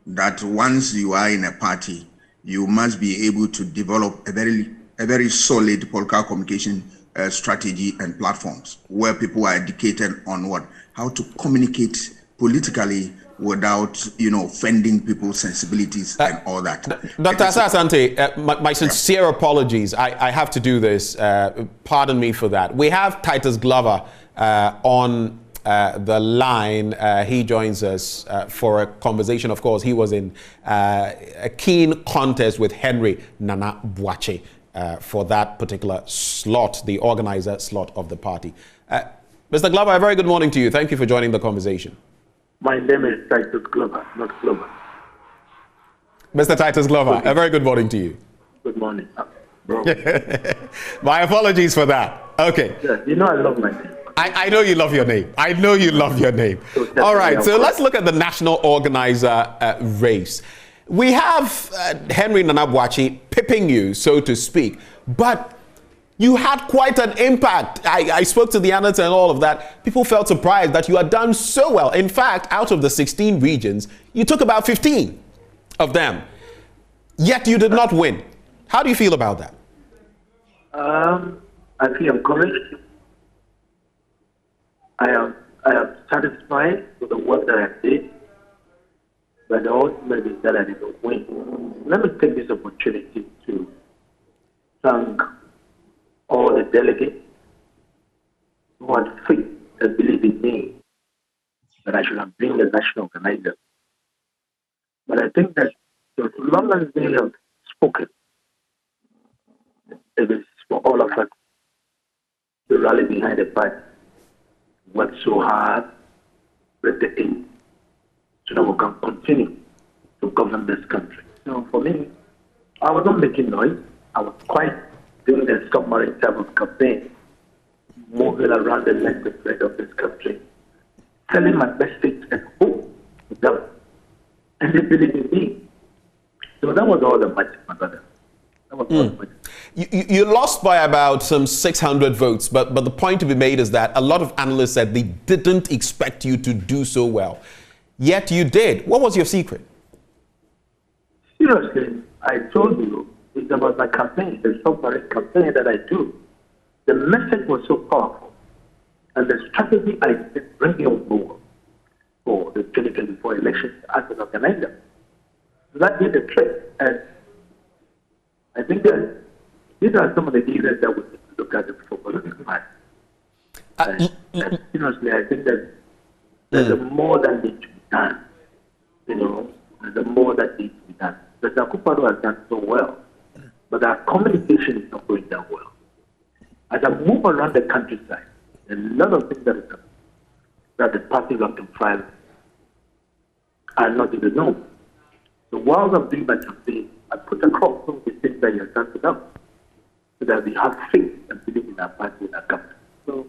that once you are in a party, you must be able to develop a very solid political communication strategy and platforms where people are educated on how to communicate politically without, offending people's sensibilities and all that. Dr. Asante, my sincere apologies. I have to do this. Pardon me for that. We have Titus Glover on the line. He joins us for a conversation. Of course, he was in a keen contest with Henry Nana Boakye for that particular slot, the organizer slot of the party. Mr. Glover, a very good morning to you. Thank you for joining the conversation. My name is Titus Glover, not Glover. Mr. Titus Glover, a very good morning to you. Good morning, bro. My apologies for that. Okay. Yeah, I love my name. I know you love your name. I know you love your name. All right, so let's look at the national organizer race. We have Henry Nana Boakye pipping you, so to speak, but you had quite an impact. I spoke to the analysts and all of that. People felt surprised that you had done so well. In fact, out of the 16 regions, you took about 15 of them. Yet you did not win. How do you feel about that? I feel encouraged. I am satisfied with the work that I did, but the ultimate is that I didn't win. Let me take this opportunity to thank all the delegates who had faith and believe in me that I should have been the national organizer. But I think that as long as they have spoken, it is for all of us to rally behind the party, work so hard, with the aim, so that we can continue to govern this country. So for me, I was not making noise. I was quite doing the submarine type of campaign, moving around the length and breadth of this country, telling my message and hope to them. And they believe in me. So that was all the magic, my brother. That was all the magic. You lost by about some 600 votes, but the point to be made is that a lot of analysts said they didn't expect you to do so well. Yet you did. What was your secret? Seriously, I told you, it's about my campaign, the so-called campaign that I do. The message was so powerful, and the strategy I did bring on board for the 2024 elections as an organizer. That did the trick, and I think that these are some of the leaders that we look at for political parties. And seriously, I think that there's more that needs to be done. You know, there's more that needs to be done. The Akakpo has done so well, but our communication is not going that well. As I move around the countryside, a lot of things that the party rank and file are not even known. So while I'm doing my campaign, I put across some of the things that you have done to them, so that we have faith and believe in our party and our government. So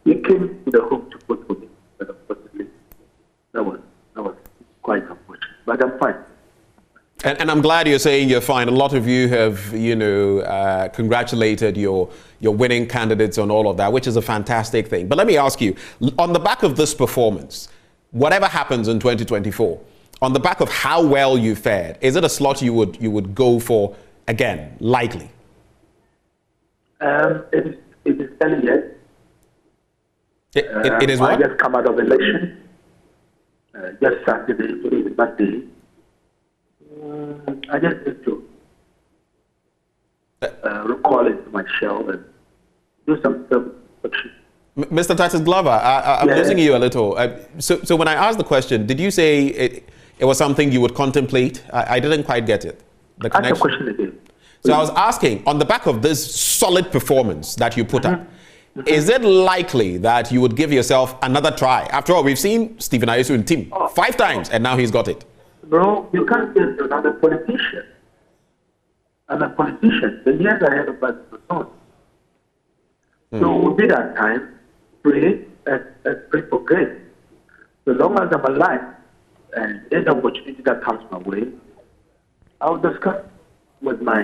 we came to the hope to vote for me, but unfortunately, that was quite unfortunate. But I'm fine. And I'm glad you're saying you're fine. A lot of you have, congratulated your winning candidates on all of that, which is a fantastic thing. But let me ask you, on the back of this performance, whatever happens in 2024, on the back of how well you fared, is it a slot you would go for again, likely? It is early yet. It is what? I just come out of election. Just Saturday, today is Monday. I just need to recall it to my shell and do some self-reflection. Mr. Titus Glover, I'm losing you a little. So when I asked the question, did you say it was something you would contemplate? I didn't quite get it. The connection. Ask the question again. So I was asking, on the back of this solid performance that you put up, is it likely that you would give yourself another try? After all, we've seen Stephen Ntim 5 times, and now he's got it. Bro, you can't say to another politician. I'm a politician. The years ahead of us are not. So we'll be that time, pray, and pray for grace. So long as I'm alive, and any opportunity that comes my way, I'll discuss with my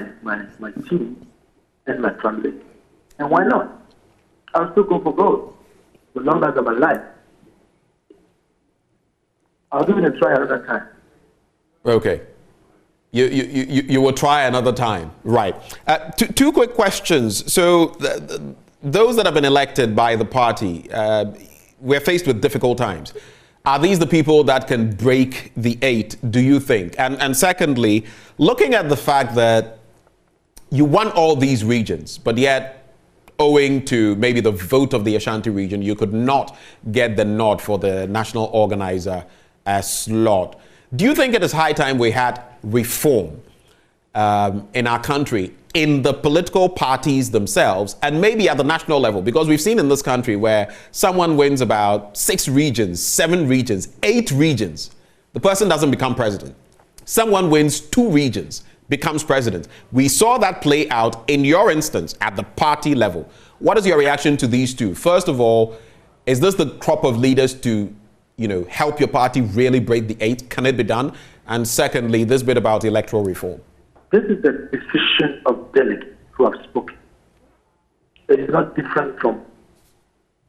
team and my family. And why not? I'll still go for gold. So long as I'm alive, I'll give it a try another time. Okay. You will try another time. Right. Two quick questions. So those that have been elected by the party, we're faced with difficult times. Are these the people that can break the 8, do you think? And secondly, looking at the fact that you won all these regions, but yet owing to maybe the vote of the Ashanti region, you could not get the nod for the national organizer slot. Do you think it is high time we had reform in our country, in the political parties themselves, and maybe at the national level? Because we've seen in this country where someone wins about 6 regions, 7 regions, 8 regions, the person doesn't become president. Someone wins 2 regions, becomes president. We saw that play out in your instance at the party level. What is your reaction to these two? First of all, is this the crop of leaders to help your party really break the 8? Can it be done? And secondly, this bit about electoral reform. This is the decision of delegates who have spoken. It is not different from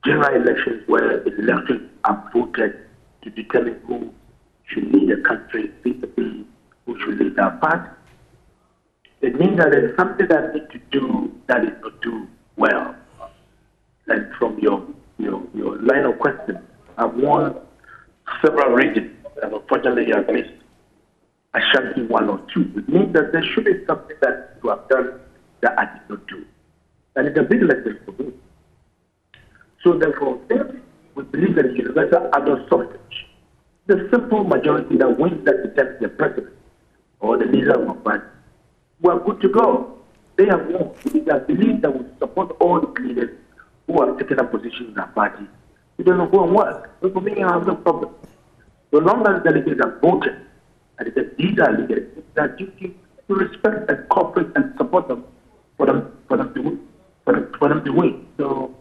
general elections where electors are voted to determine who should lead the country, vis-a-vis who should lead our party. It means that there's something that needs to do that is not do well. And from your line of question, I've won several regions, and unfortunately I've missed Ashanti 1 or 2. It means that there should be something that you have done that I did not do. And it's a big lesson for me. So therefore, if we believe in universal adult suffrage, the simple majority that wins that determines the president or the leader of a party, we're good to go. They have won. I believe that we support all the leaders who have taken up positions in our party. It doesn't go and work. So for me, I have no problem. So long as delegates are voted, and these are leaders, it's their duty to respect and cooperate and support them for them to win. So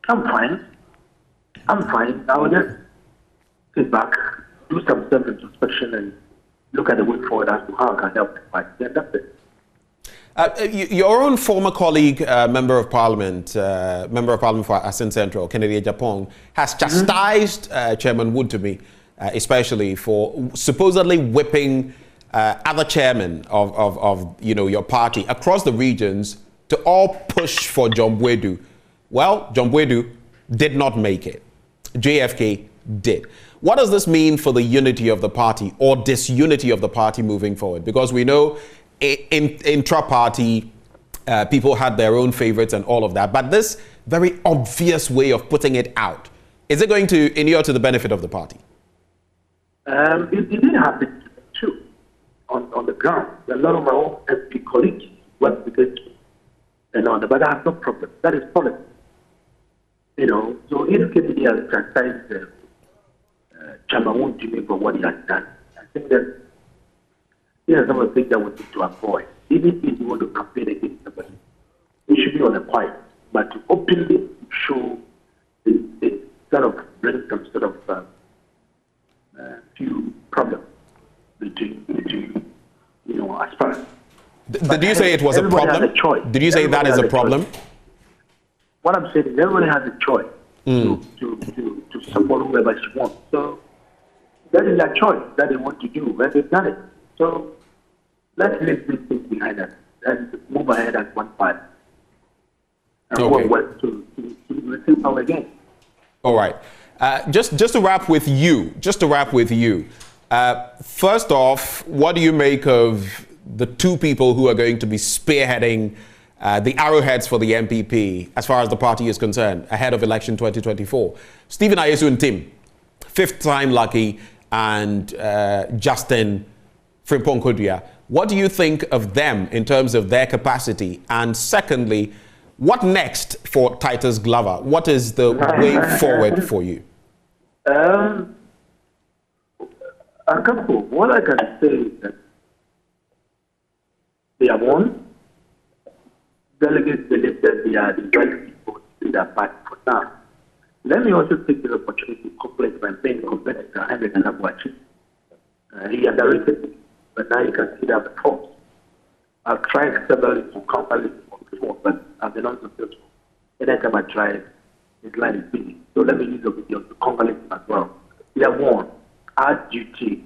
I'm fine. I will just sit back, do some self-introspection, and look at the way forward as to how I can help the party. Then that's it. Your own former colleague, Member of Parliament for Asin Central, Kennedy Japong, has chastised Chairman Wood-to-me, especially for supposedly whipping other chairmen of your party across the regions to all push for John Bwedu. Well, John Bwedu did not make it. JFK did. What does this mean for the unity of the party or disunity of the party moving forward? Because we know intra-party people had their own favorites and all of that, but this very obvious way of putting it out, is it going to inure to the benefit of the party? It didn't happen too on the ground. A lot of my own MP colleagues work with it and on, but I have no problem. That is politics. So if Kennedy has chastised Chairman Wood-to-me for what he has done, I think that some of the things that we need to avoid. Even if you want to campaign against somebody, we should be on the quiet, but to openly show it sort of bring some sort of few problems between aspirants. Did you say it was a problem? Did you say that is a problem? What I'm saying is everybody has a choice to support whoever she wants. So that is their choice that they want to do, and they've done it. So let's leave these things behind us and move ahead as one party. And work to receive power again. All right. Just to wrap with you. First off, what do you make of the two people who are going to be spearheading the arrowheads for the NPP as far as the party is concerned ahead of election 2024? Stephen Ntim, fifth time lucky, and Justin Frimpong-Kodua. What do you think of them in terms of their capacity? And secondly, what next for Titus Glover? What is the way forward for you? Akakpo, what I can say is that they have won. Delegates believe that they are the right people to do their party for now. Let me also take this opportunity to compliment my main competitor, Henry Nanabuachi. He underrated me, but now you can see that the force. I've tried several to counter it before, but I've been unsuccessful. Anytime I try, his line is busy. So let me use the video to congratulate him as well. We have won. Our duty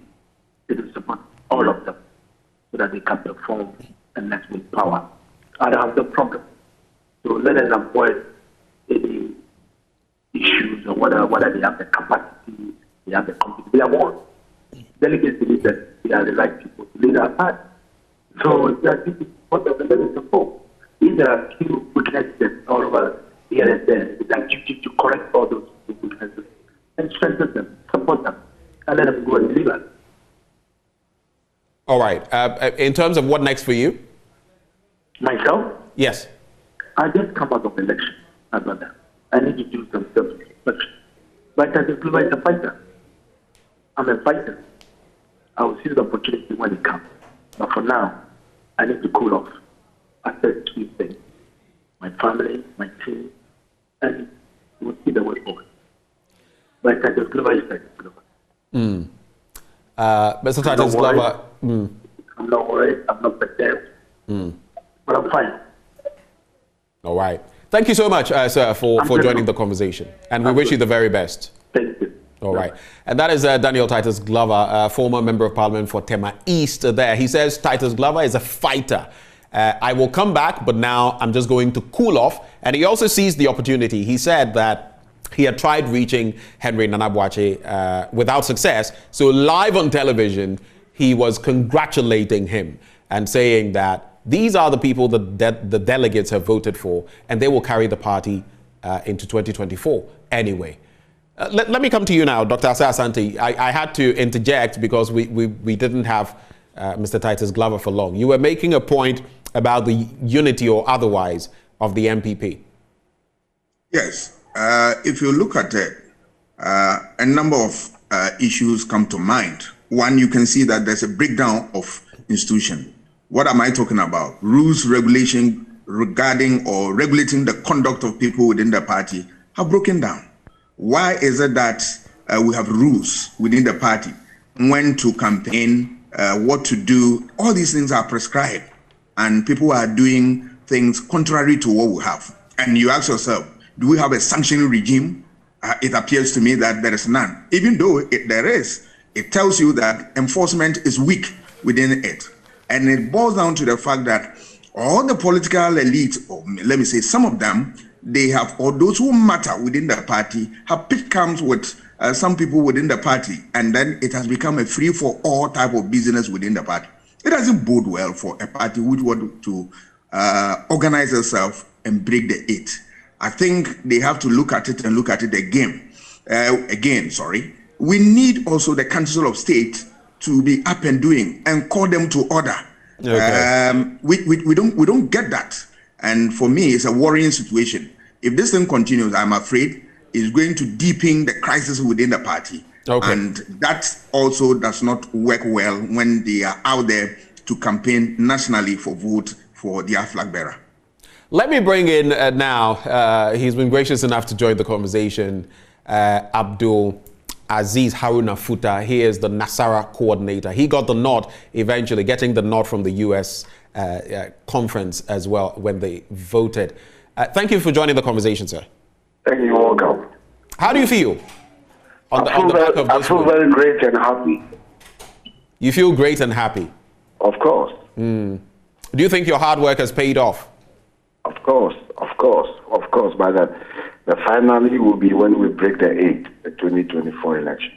is to support all of them so that they can perform and let's win power. I don't have no problem. So let us avoid any issues or whether they have the capacity, they have the competence. We have won. Delegates believe that they are the right people to lead our party. So this is what the delegates are for. If there are few weaknesses all over here and there, it's our duty to correct all those weaknesses and strengthen them, support them, and let them go and deliver. All right. In terms of what next for you? Myself? Yes. I just come out of election, my brother. I need to do some self-reflection. But Titus Glover is a fighter. I'm a fighter. I will seize the opportunity when it comes. But for now, I need to cool off. I said two things. My family, my team, and we'll see the way forward. But Titus Glover is Titus Glover. Mr. Titus Glover. I'm not worried. I'm not prepared. But I'm fine. All right. Thank you so much, sir, for joining the conversation. And we wish you the very best. Thank you. All right. And that is Daniel Titus Glover, former Member of Parliament for Tema East there. He says Titus Glover is a fighter. I will come back, but now I'm just going to cool off. And he also seized the opportunity. He said that he had tried reaching Henry Nanabuachi without success. So live on television, he was congratulating him and saying that these are the people that the delegates have voted for, and they will carry the party into 2024 anyway. Let me come to you now, Dr. Asa Asante. I had to interject because we didn't have Mr. Titus Glover for long. You were making a point about the unity or otherwise of the NPP. Yes. If you look at it, a number of issues come to mind. One, you can see that there's a breakdown of institution. What am I talking about? Rules, regulation regarding or regulating the conduct of people within the party have broken down. Why is it that we have rules within the party? When to campaign, what to do. All these things are prescribed, and people are doing things contrary to what we have. And you ask yourself, do we have a sanctioning regime? It appears to me that there is none. Even though there is, it tells you that enforcement is weak within it. And it boils down to the fact that all the political elite, or let me say some of them, they have, or those who matter within the party, have picked camps with some people within the party, and then it has become a free-for-all type of business within the party. It doesn't bode well for a party which want to organize itself and break the eight. I think they have to look at it and look at it again. We need also the Council of State to be up and doing and call them to order. Okay. We don't get that, and for me, it's a worrying situation. If this thing continues, I'm afraid it's going to deepen the crisis within the party. Okay. And that also does not work well when they are out there to campaign nationally for vote for their flag bearer. Let me bring in now, he's been gracious enough to join the conversation, Abdul Aziz Haruna Futa. He is the Nasara coordinator. He got the nod, eventually getting the nod from the US conference as well when they voted. Thank you for joining the conversation, sir. Thank you. Welcome. How do you feel? I feel very great and happy. You feel great and happy? Of course. Do you think your hard work has paid off? Of course. But the finally will be when we break the 2024 election.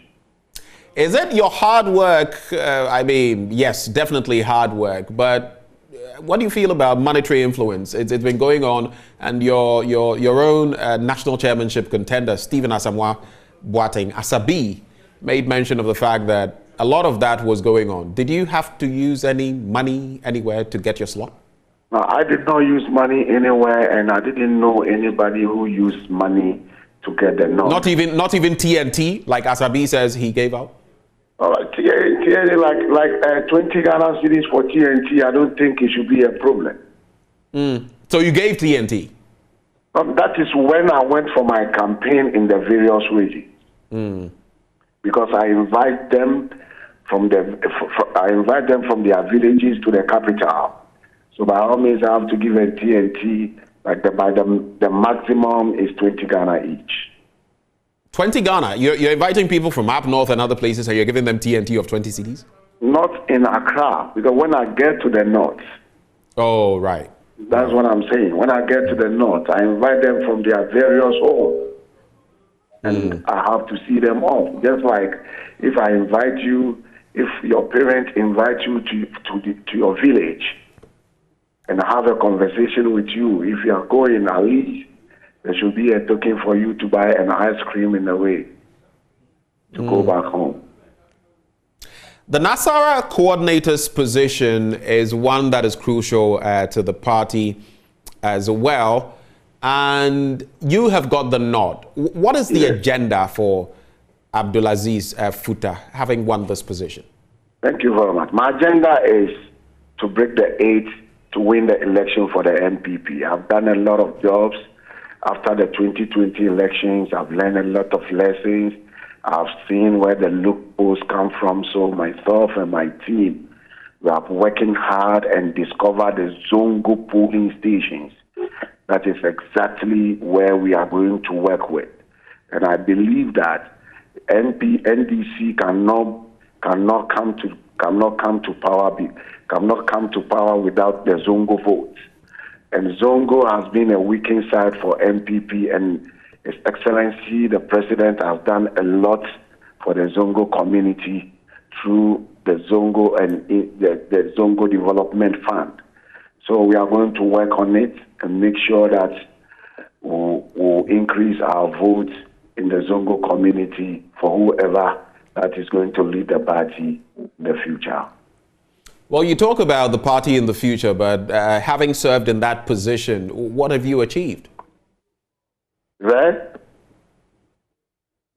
Is it your hard work? I mean, yes, definitely hard work. But what do you feel about monetary influence? It's been going on, and your own national chairmanship contender, Stephen Boateng Asabi, made mention of the fact that a lot of that was going on. Did you have to use any money anywhere to get your slot? No, I did not use money anywhere, and I didn't know anybody who used money to get the nod. Not even TNT, like Asabi says he gave out? All right, TNT, like 20 Ghana cedis for TNT, I don't think it should be a problem. So you gave TNT? That is when I went for my campaign in the various regions. Because I invite them from their villages to the capital. So by all means, I have to give a TNT, the maximum is 20 Ghana each. 20 Ghana? You're inviting people from up north and other places, and you're giving them TNT of 20 cedis? Not in Accra, because when I get to the north. Oh, right. That's what I'm saying. When I get to the north, I invite them from their various homes. And I have to see them all. Just like if I invite you, if your parents invite you to your village, and have a conversation with you. If you are going, at least there should be a token for you to buy an ice cream in the way to go back home. The Nasara coordinator's position is one that is crucial to the party as well. And you have got the nod. What is the agenda for Abdulaziz Futa, having won this position? Thank you very much. My agenda is to break the 8 to win the election for the NPP. I've done a lot of jobs after the 2020 elections. I've learned a lot of lessons. I've seen where the loopholes come from. So myself and my team, we are working hard and discovered the Zongo polling stations. That is exactly where we are going to work with. And I believe that NDC cannot come to power without the Zongo votes. And Zongo has been a weakened side for NPP, and His Excellency, the President, has done a lot for the Zongo community through the Zongo and the Zongo Development Fund. So we are going to work on it and make sure that we'll increase our votes in the Zongo community for whoever that is going to lead the party in the future. Well, you talk about the party in the future, but having served in that position, what have you achieved? Right?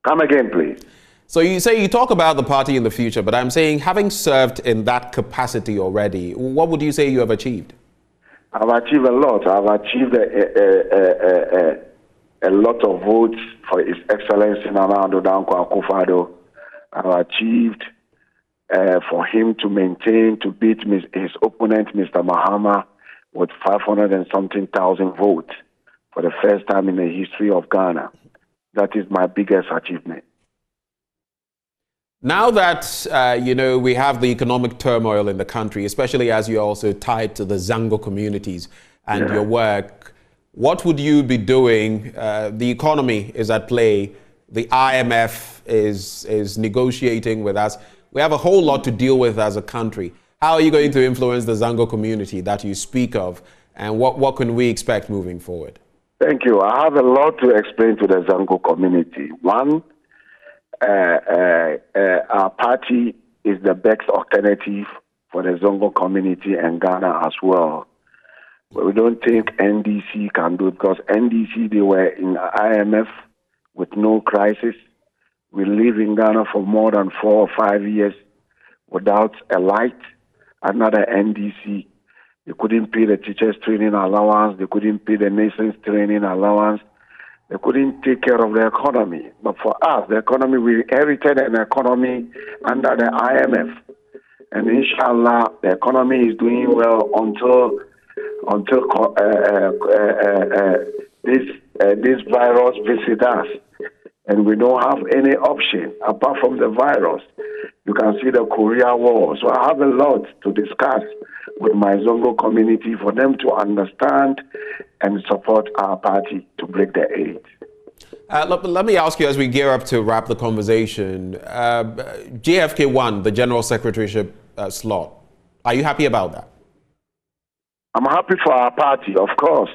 Come again, please. So you talk about the party in the future, but I'm saying having served in that capacity already, what would you say you have achieved? I've achieved a lot. I've achieved a lot of votes for His Excellency Nana Addo Dankwa Akufo-Addo. I've achieved for him to maintain, to beat his opponent, Mr. Mahama, with 500 and something thousand votes for the first time in the history of Ghana. That is my biggest achievement. Now that, we have the economic turmoil in the country, especially as you're also tied to the Zango communities and your work, what would you be doing? The economy is at play. The IMF is negotiating with us. We have a whole lot to deal with as a country. How are you going to influence the Zango community that you speak of? And what can we expect moving forward? Thank you. I have a lot to explain to the Zango community. One, our party is the best alternative for the Zongo community and Ghana as well. But we don't think NDC can do it because NDC, they were in IMF with no crisis. We live in Ghana for more than 4 or 5 years without a light. Another NDC, they couldn't pay the teachers' training allowance. They couldn't pay the nation's training allowance. They couldn't take care of the economy. But for us, the economy, we inherited an economy under the IMF. And inshallah, the economy is doing well until this virus visits us. And we don't have any option apart from the virus. You can see the Korea War. So I have a lot to discuss with my Zongo community for them to understand and support our party to break the AIDS. Let me ask you as we gear up to wrap the conversation, JFK won the General Secretaryship slot. Are you happy about that? I'm happy for our party, of course.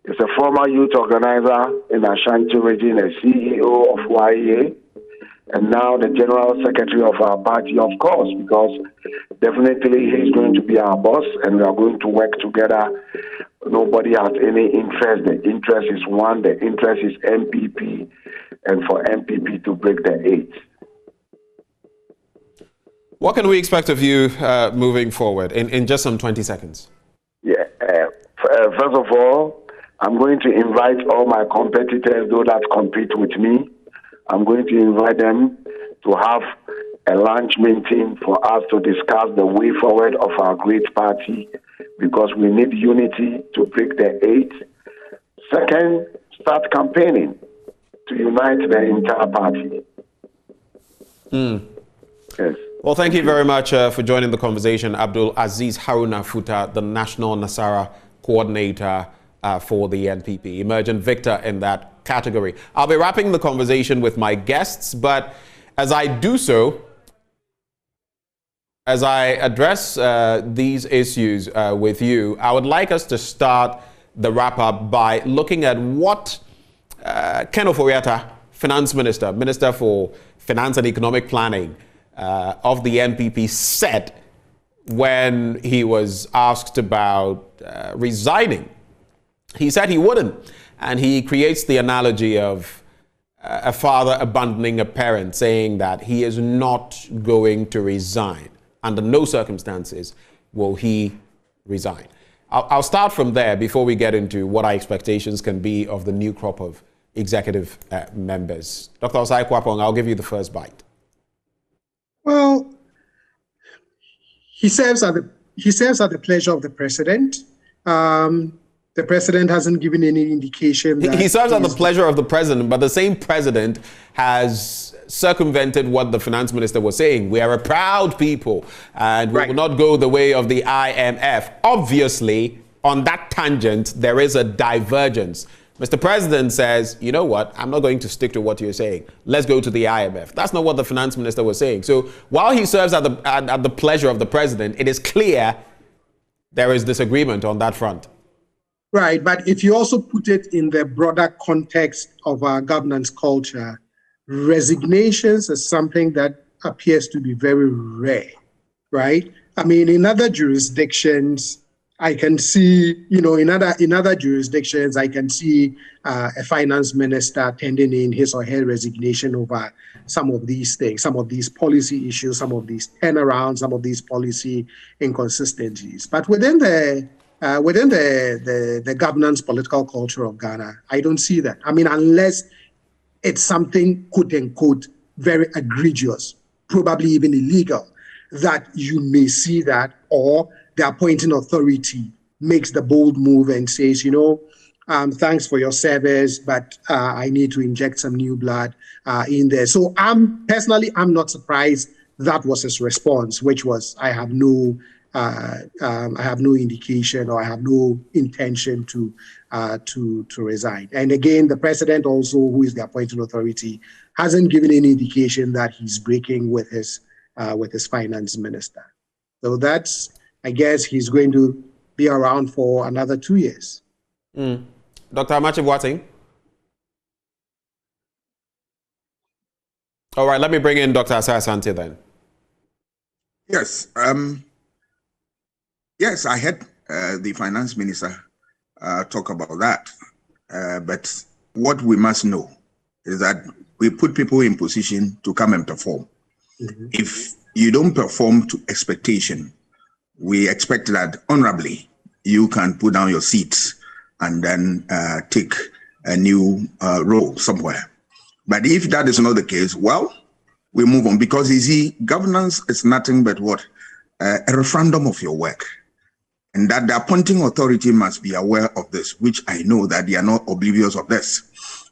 It's a former youth organizer in Ashanti region, a CEO of YEA, and now the General Secretary of our party, of course, because definitely he's going to be our boss and we are going to work together. Nobody has any interest. The interest is one. The interest is NPP, and for NPP to break the AIDS. What can we expect of you moving forward in just some 20 seconds? Yeah. First of all, I'm going to invite all my competitors, those that compete with me. I'm going to invite them to have a lunch meeting for us to discuss the way forward of our great party, because we need unity to break the AIDS. Second, start campaigning to unite the entire party. Yes. Well, thank you very much for joining the conversation, Abdul Aziz Haruna Futa, the National Nasara Coordinator for the NPP, emergent victor in that category. I'll be wrapping the conversation with my guests, but as I do so, as I address these issues with you, I would like us to start the wrap-up by looking at what Ken Ofori-Atta, Finance Minister, Minister for Finance and Economic Planning of the NPP, said when he was asked about resigning. He said he wouldn't, and he creates the analogy of a father abandoning a parent, saying that he is not going to resign. Under no circumstances will he resign. I'll start from there before we get into what our expectations can be of the new crop of executive members. Dr. Osai Kwapong, I'll give you the first bite. Well, he serves at the pleasure of the president. The president hasn't given any indication that he serves at the pleasure of the president, but the same president has circumvented what the finance minister was saying. We are a proud people and we will not go the way of the IMF. Obviously, on that tangent, there is a divergence. Mr. President says, you know what, I'm not going to stick to what you're saying. Let's go to the IMF. That's not what the finance minister was saying. So while he serves at the pleasure of the president, it is clear there is disagreement on that front. Right, but if you also put it in the broader context of our governance culture, resignations is something that appears to be very rare, right? I mean, in other jurisdictions, I can see, in other jurisdictions, I can see a finance minister tending in his or her resignation over some of these things, some of these policy issues, some of these turnarounds, some of these policy inconsistencies. But within the governance political culture of Ghana, I don't see that. I mean, unless it's something, quote unquote, very egregious, probably even illegal. that you may see that, or the appointing authority makes the bold move and says, thanks for your service, but I need to inject some new blood in there. So I'm not surprised that was his response, which was, I have no indication, or I have no intention to resign. And again, the president also, who is the appointing authority, hasn't given any indication that he's breaking with his finance minister. So that's, I guess, he's going to be around for another 2 years. Dr. Amachibwati? All right, let me bring in Dr. Asante then. Yes. Yes, I heard the finance minister talk about that. But what we must know is that we put people in position to come and perform. Mm-hmm. If you don't perform to expectation, we expect that honorably you can put down your seats and then take a new role somewhere. But if that is not the case, well, we move on, because you see, governance is nothing but what? A referendum of your work. And that the appointing authority must be aware of this, which I know that they are not oblivious of this.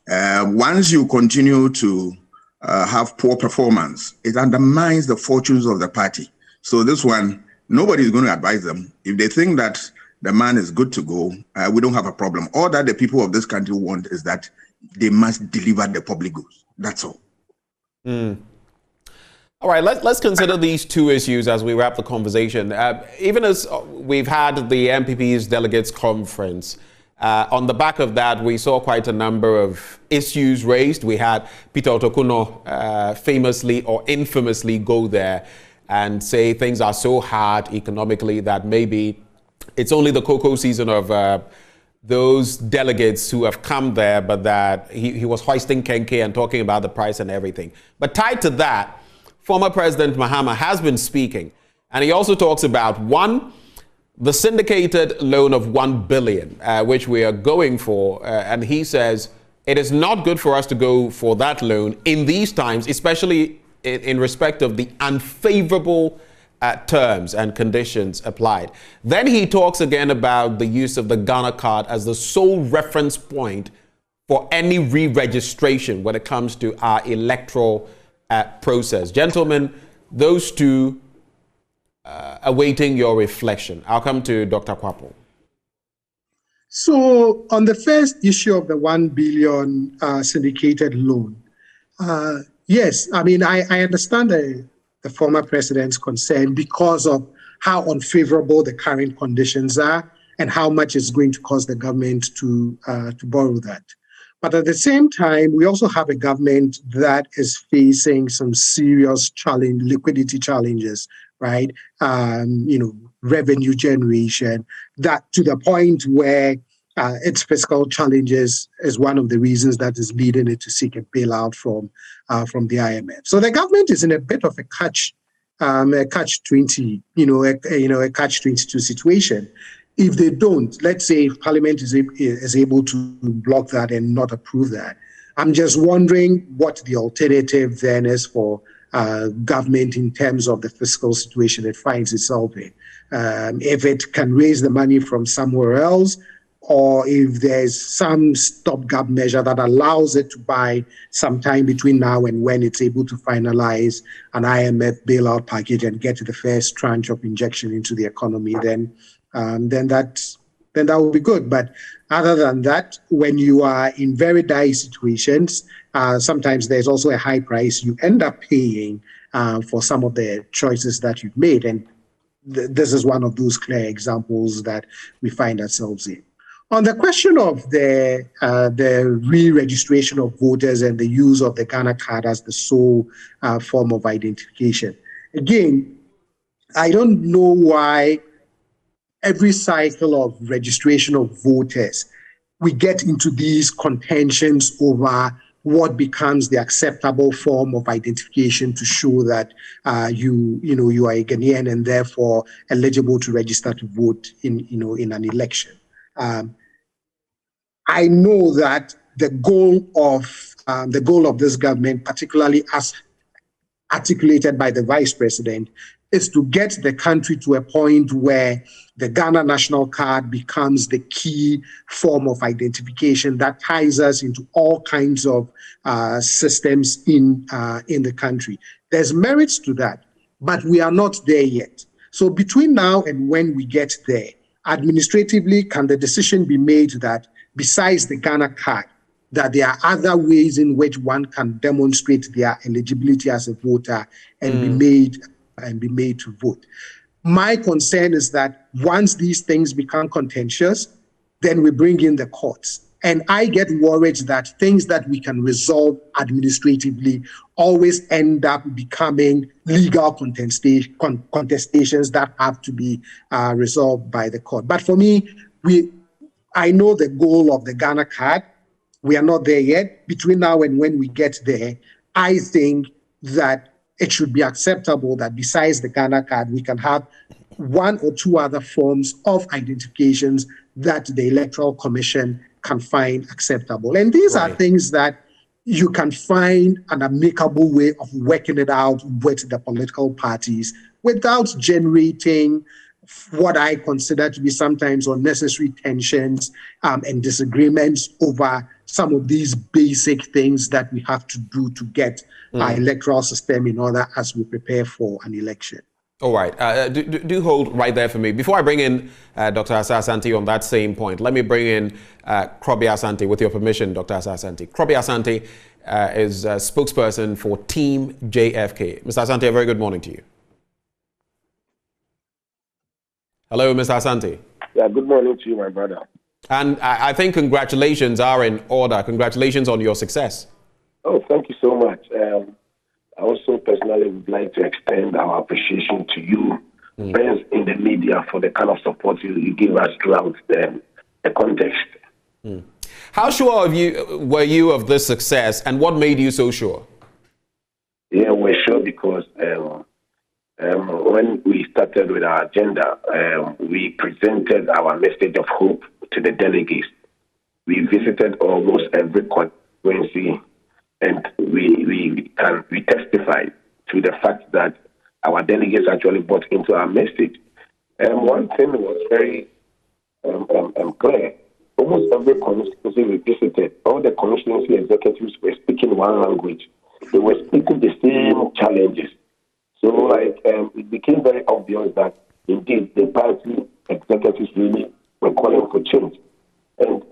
Once you continue to have poor performance, it undermines the fortunes of the party. So this one, nobody is going to advise them. If they think that the man is good to go, we don't have a problem. All that the people of this country want is that they must deliver the public goods. That's all. All right, let's consider these two issues as we wrap the conversation. Even as we've had the NPP's delegates conference, on the back of that, we saw quite a number of issues raised. We had Peter Otokuno famously or infamously go there and say things are so hard economically that maybe it's only the cocoa season of those delegates who have come there, but that he was hoisting Kenke and talking about the price and everything. But tied to that, former President Mahama has been speaking, and he also talks about, one, the syndicated loan of 1 billion, which we are going for. And he says it is not good for us to go for that loan in these times, especially in respect of the unfavorable terms and conditions applied. Then he talks again about the use of the Ghana card as the sole reference point for any re-registration when it comes to our electoral process. Gentlemen, those two awaiting your reflection. I'll come to Dr. Akakpo. So on the first issue of the 1 billion syndicated loan, yes, I mean, I understand the former president's concern because of how unfavorable the current conditions are and how much it's going to cost the government to borrow that. But at the same time, we also have a government that is facing some serious liquidity challenges, right? Revenue generation, that to the point where its fiscal challenges is one of the reasons that is leading it to seek a bailout from the IMF. So the government is in a bit of a catch-20, a catch-22 situation. If they don't, let's say if Parliament is able to block that and not approve that, I'm just wondering what the alternative then is for government in terms of the fiscal situation it finds itself in. If it can raise the money from somewhere else, or if there's some stopgap measure that allows it to buy some time between now and when it's able to finalize an IMF bailout package and get to the first tranche of injection into the economy, then that would be good. But other than that, when you are in very dire situations, sometimes there's also a high price you end up paying for some of the choices that you've made. And this is one of those clear examples that we find ourselves in. On the question of the re-registration of voters and the use of the Ghana card as the sole form of identification, again, I don't know why every cycle of registration of voters, we get into these contentions over what becomes the acceptable form of identification to show that you are a Ghanaian and therefore eligible to register to vote in an election. I know that the goal of this government, particularly as articulated by the vice president, is to get the country to a point where the Ghana National Card becomes the key form of identification that ties us into all kinds of systems in the country. There's merits to that, but we are not there yet. So between now and when we get there, administratively, can the decision be made that besides the Ghana card, that there are other ways in which one can demonstrate their eligibility as a voter and be made to vote? My concern is that once these things become contentious, then we bring in the courts. And I get worried that things that we can resolve administratively always end up becoming legal contestations that have to be resolved by the court. But for me, I know the goal of the Ghana card. We are not there yet. Between now and when we get there, I think that it should be acceptable that besides the Ghana card, we can have one or two other forms of identifications that the Electoral Commission can find acceptable. And these are things that you can find an amicable way of working it out with the political parties without generating what I consider to be sometimes unnecessary tensions and disagreements over some of these basic things that we have to do to get our electoral system in order as we prepare for an election. All right. Do hold right there for me. Before I bring in Dr. Asah-Asante on that same point, let me bring in Krobi Asante, with your permission, Dr. Asah-Asante. Krobi Asante is a spokesperson for Team JFK. Mr. Asante, a very good morning to you. Hello, Mr. Asante. Yeah, good morning to you, my brother. And I think congratulations are in order. Congratulations on your success. Oh, thank you so much. I also personally would like to extend our appreciation to you, friends in the media, for the kind of support you give us throughout the context. How sure were you of this success, and what made you so sure? Yeah, we're sure because when we started with our agenda, we presented our message of hope to the delegates. We visited almost every constituency, and we testified to the fact that our delegates actually bought into our message. And one thing was very clear. Almost every constituency we visited, all the constituency executives were speaking one language. They were speaking the same challenges. So, it became very obvious that, indeed, the party executives really were calling for change. And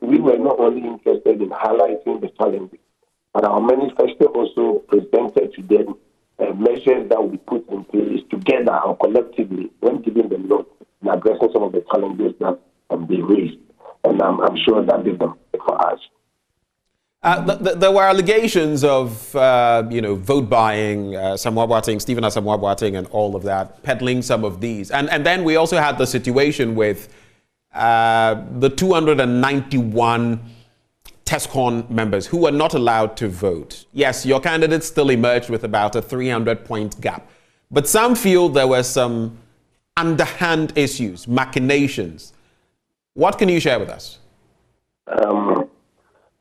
we were not only interested in highlighting the challenges, but our manifesto also presented to them measures that we put in place together or collectively when giving them note and addressing some of the challenges that they raised. And I'm sure that did them for us. There were allegations of, vote buying, Stephen Ntim, and all of that, peddling some of these. And then we also had the situation with the 291 TESCON members who were not allowed to vote. Yes, your candidate still emerged with about a 300-point gap. But some feel there were some underhand issues, machinations. What can you share with us?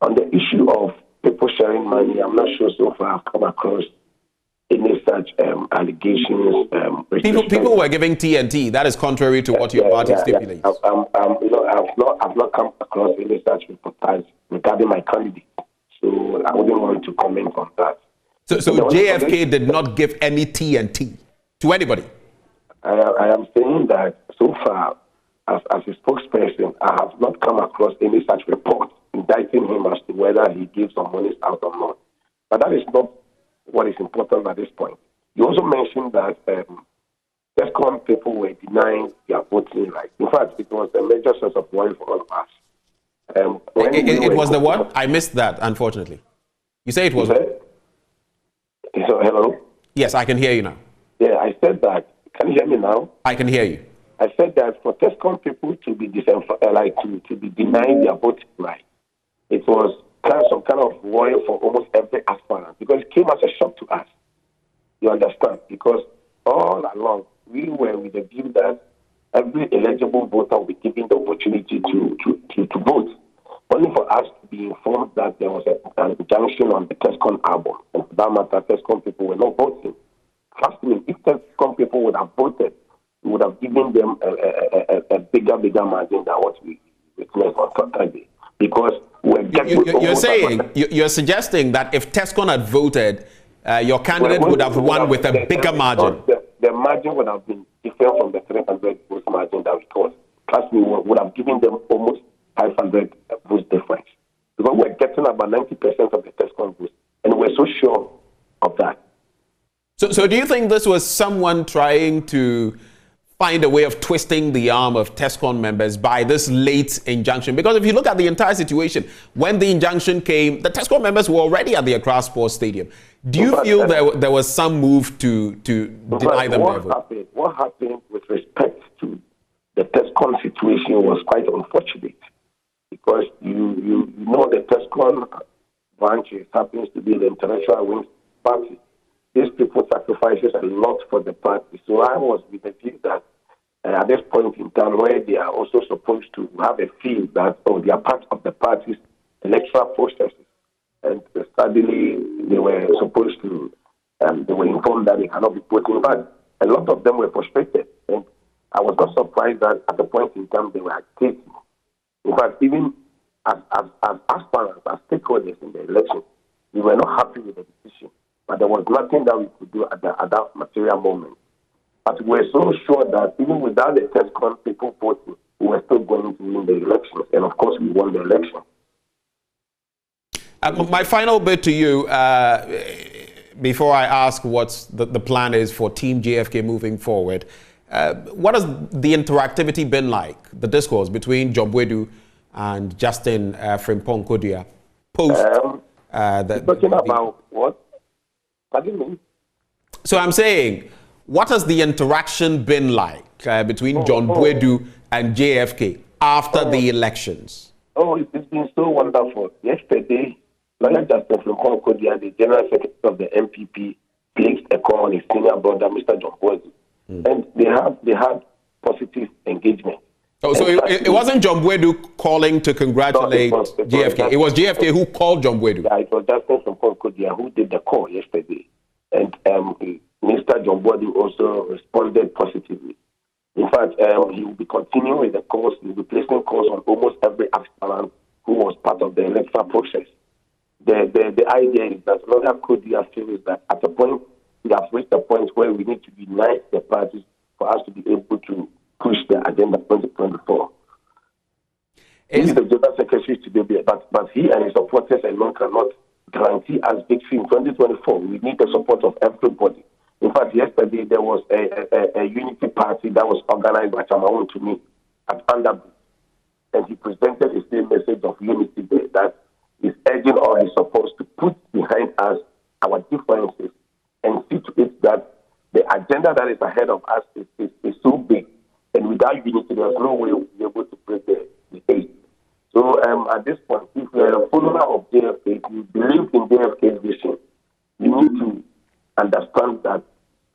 On the issue of people sharing money, I'm not sure so far I've come across any such allegations. People were giving TNT. That is contrary to what your party stipulates. I've not come across any such reportage regarding my candidate, so I wouldn't want to comment on that. So JFK did not give any TNT to anybody? I am saying that so far, as a spokesperson, I have not come across any such report indicting him as to whether he gives some money out or not. But that is not what is important at this point. You also mentioned that TESCON people were denying their voting rights. In fact, it was a major source of worry for all of us. It was the what? I missed that, unfortunately. You say it was what? Hello? Yes, I can hear you now. Yeah, I said that. Can you hear me now? I can hear you. I said that for TESCON people to be to be denying their voting right, it was some kind of worry for almost every aspirant because it came as a shock to us. You understand? Because all along we were with the view that every eligible voter will be given the opportunity to vote. Only for us to be informed that there was an injunction on the TESCON album, and for that matter, TESCON people were not voting. Trust me, if TESCOM people would have voted, we would have given them a bigger margin than what we witnessed on Saturday. Because you're suggesting that if TESCOM had voted, your candidate would have won with a bigger margin. The margin would have been different from the 300 votes margin that we got. Plus, we would have given them almost 500 votes difference. Because we're getting about 90% of the TESCOM votes, and we're so sure of that. So do you think this was someone trying to find a way of twisting the arm of TESCOM members by this late injunction? Because if you look at the entire situation, when the injunction came, the TESCOM members were already at the Accra Sports Stadium. Do you feel there was some move to deny them their vote? What happened with respect to the TESCOM situation was quite unfortunate, because you know the TESCOM branch happens to be the International Wings Party. These people sacrifices a lot for the party. So I was with the view that at this point in time, where they are also supposed to have a feel that they are part of the party's electoral processes, and suddenly they were supposed to, they were informed that they cannot be voting. But a lot of them were frustrated, and I was not surprised that at the point in time they were agitating. In fact, even as aspirants, as stakeholders in the election, we were not happy with the decision. But there was nothing that we could do at that material moment. But we were so sure that even without the TESCOM people voting, we were still going to win the elections. And of course, we won the election. My final bit to you, before I ask what the plan is for Team JFK moving forward, what has the interactivity been like, the discourse between Jombwedu and Justin Frimpong Kodia post? Talking about what? Pardon me? So I'm saying, what has the interaction been like between Jombwedu and JFK after the elections? It's been so wonderful. Yesterday, Lawyer Justin Frimpong Kodia, the General Secretary of the NPP, placed a call on his senior brother, Mr. Jombwedu. And they had positive engagement. Oh, so it wasn't Jombwedu calling to congratulate JFK. It was JFK who called Jombwedu. Yeah, it was Justin Frimpong Kodia who did the call yesterday. And Mr. Jombwedu also responded positively. In fact, he will be continuing with the calls. He will be placing calls on almost every aspirant who was part of the electoral process. The idea is that Lawyer Kodia feels that at a point, we have reached a point where we need to unite the parties for us to be able to push the agenda 2024. He's the General Secretary today, but he and his supporters alone cannot guarantee us victory in 2024. We need the support of everybody. In fact, yesterday there was a unity party that was organized by Chamaun to me at Underbridge, and he presented the same message of unity there, that is urging all his supporters to put behind us our differences and see to it that the agenda that is ahead of us is so big, and without unity, there's no way we'll be able to break the eight. So at this point, if you're a follower of JFK, if you believe in JFK's vision, you need to understand that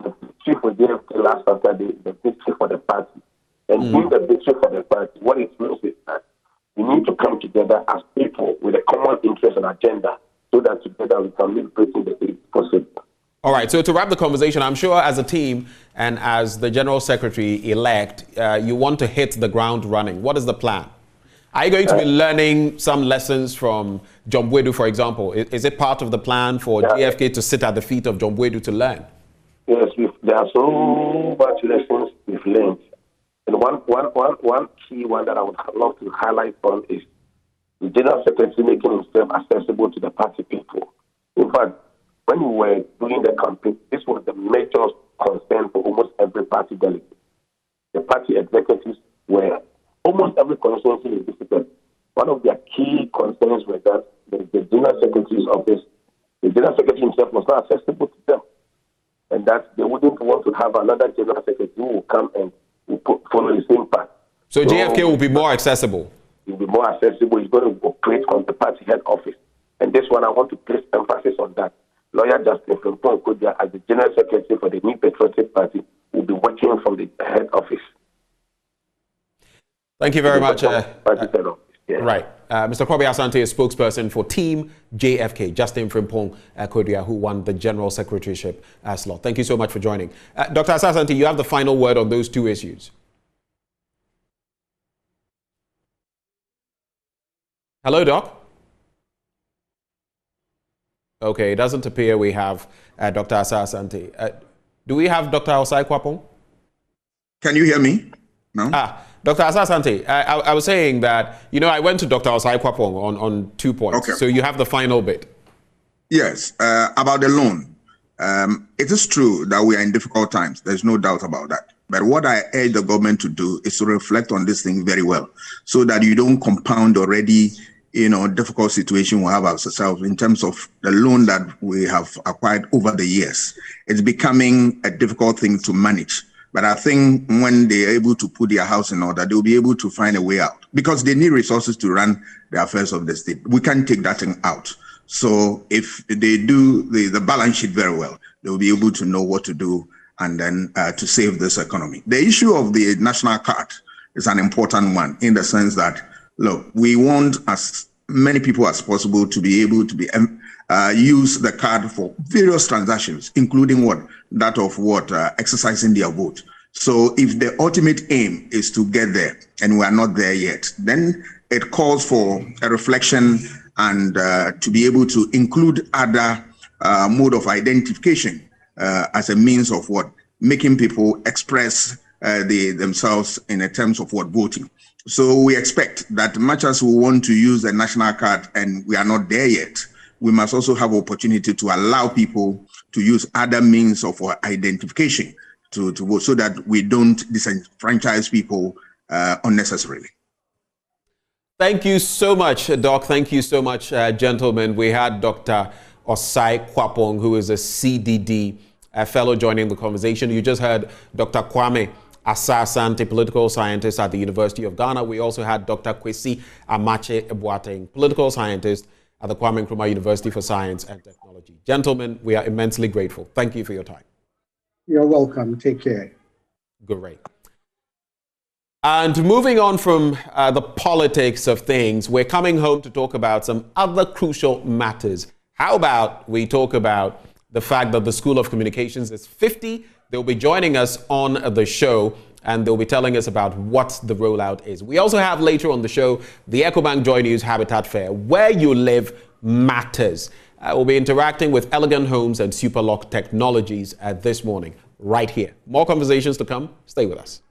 the victory for JFK last Saturday is the victory for the party. And in the victory for the party, what it means is that we need to come together as people with a common interest and agenda, so that together we can make breaking the eight possible. All right, so to wrap the conversation, I'm sure as a team and as the General Secretary-elect, you want to hit the ground running. What is the plan? Are you going to be learning some lessons from Jombwedu, for example? Is it part of the plan for JFK to sit at the feet of Jombwedu to learn? Yes, there are so much lessons we've learned. And one key one that I would love to highlight on is the General Secretary making himself accessible to the party people. In fact, when we were doing the campaign, this was the major concern for almost every party delegate. The party executives were almost every constituency is visited. One of their key concerns was that the General Secretary's office, the General Secretary himself was not accessible to them, and that they wouldn't want to have another General Secretary who will come and follow the same path. So JFK will be more accessible? He will be more accessible. He's going to operate from the party head office. And this one, I want to place emphasis on that. Lawyer Justin Frimpong Kodia, as the General Secretary for the New Patriotic Party, will be working from the head office. Thank you very much. Yeah. Right. Mr. Kwame Asante is spokesperson for Team JFK, Justin Frimpong Kodia, who won the General Secretaryship slot. Thank you so much for joining. Dr. Asante, you have the final word on those two issues. Hello, Doc. Okay, it doesn't appear we have Dr. Asante. Do we have Dr. Osai Kwapong? Can you hear me? No? Dr. Asante, I was saying that, I went to Dr. Osai Kwapong on 2 points. Okay. So you have the final bit. Yes, about the loan. It is true that we are in difficult times. There's no doubt about that. But what I urge the government to do is to reflect on this thing very well so that you don't compound already, difficult situation we have ourselves in terms of the loan that we have acquired over the years. It's becoming a difficult thing to manage. But I think when they're able to put their house in order, they'll be able to find a way out because they need resources to run the affairs of the state. We can't take that thing out. So if they do the balance sheet very well, they'll be able to know what to do and then to save this economy. The issue of the national card is an important one in the sense that, look, we want as many people as possible to be able to be use the card for various transactions, including exercising their vote. So if the ultimate aim is to get there and we are not there yet, then it calls for a reflection and to be able to include other mode of identification as a means of making people express themselves in terms of voting. So we expect that much as we want to use the national card and we are not there yet, we must also have opportunity to allow people to use other means of identification to vote so that we don't disenfranchise people unnecessarily. Thank you so much, Doc. Thank you so much, gentlemen. We had Dr. Osai Kwapong, who is a CDD fellow, joining the conversation. You just heard Dr. Kwame Asante, political scientist at the University of Ghana. We also had Dr. Kwesi Amache-Boateng, political scientist at the Kwame Nkrumah University for Science and Technology. Gentlemen, we are immensely grateful. Thank you for your time. You're welcome. Take care. Great. And moving on from the politics of things, we're coming home to talk about some other crucial matters. How about we talk about the fact that the School of Communications is 50? They'll be joining us on the show and they'll be telling us about what the rollout is. We also have later on the show the EcoBank Joy News Habitat Fair. Where you live matters. We'll be interacting with Elegant Homes and Superlock Technologies this morning, right here. More conversations to come. Stay with us.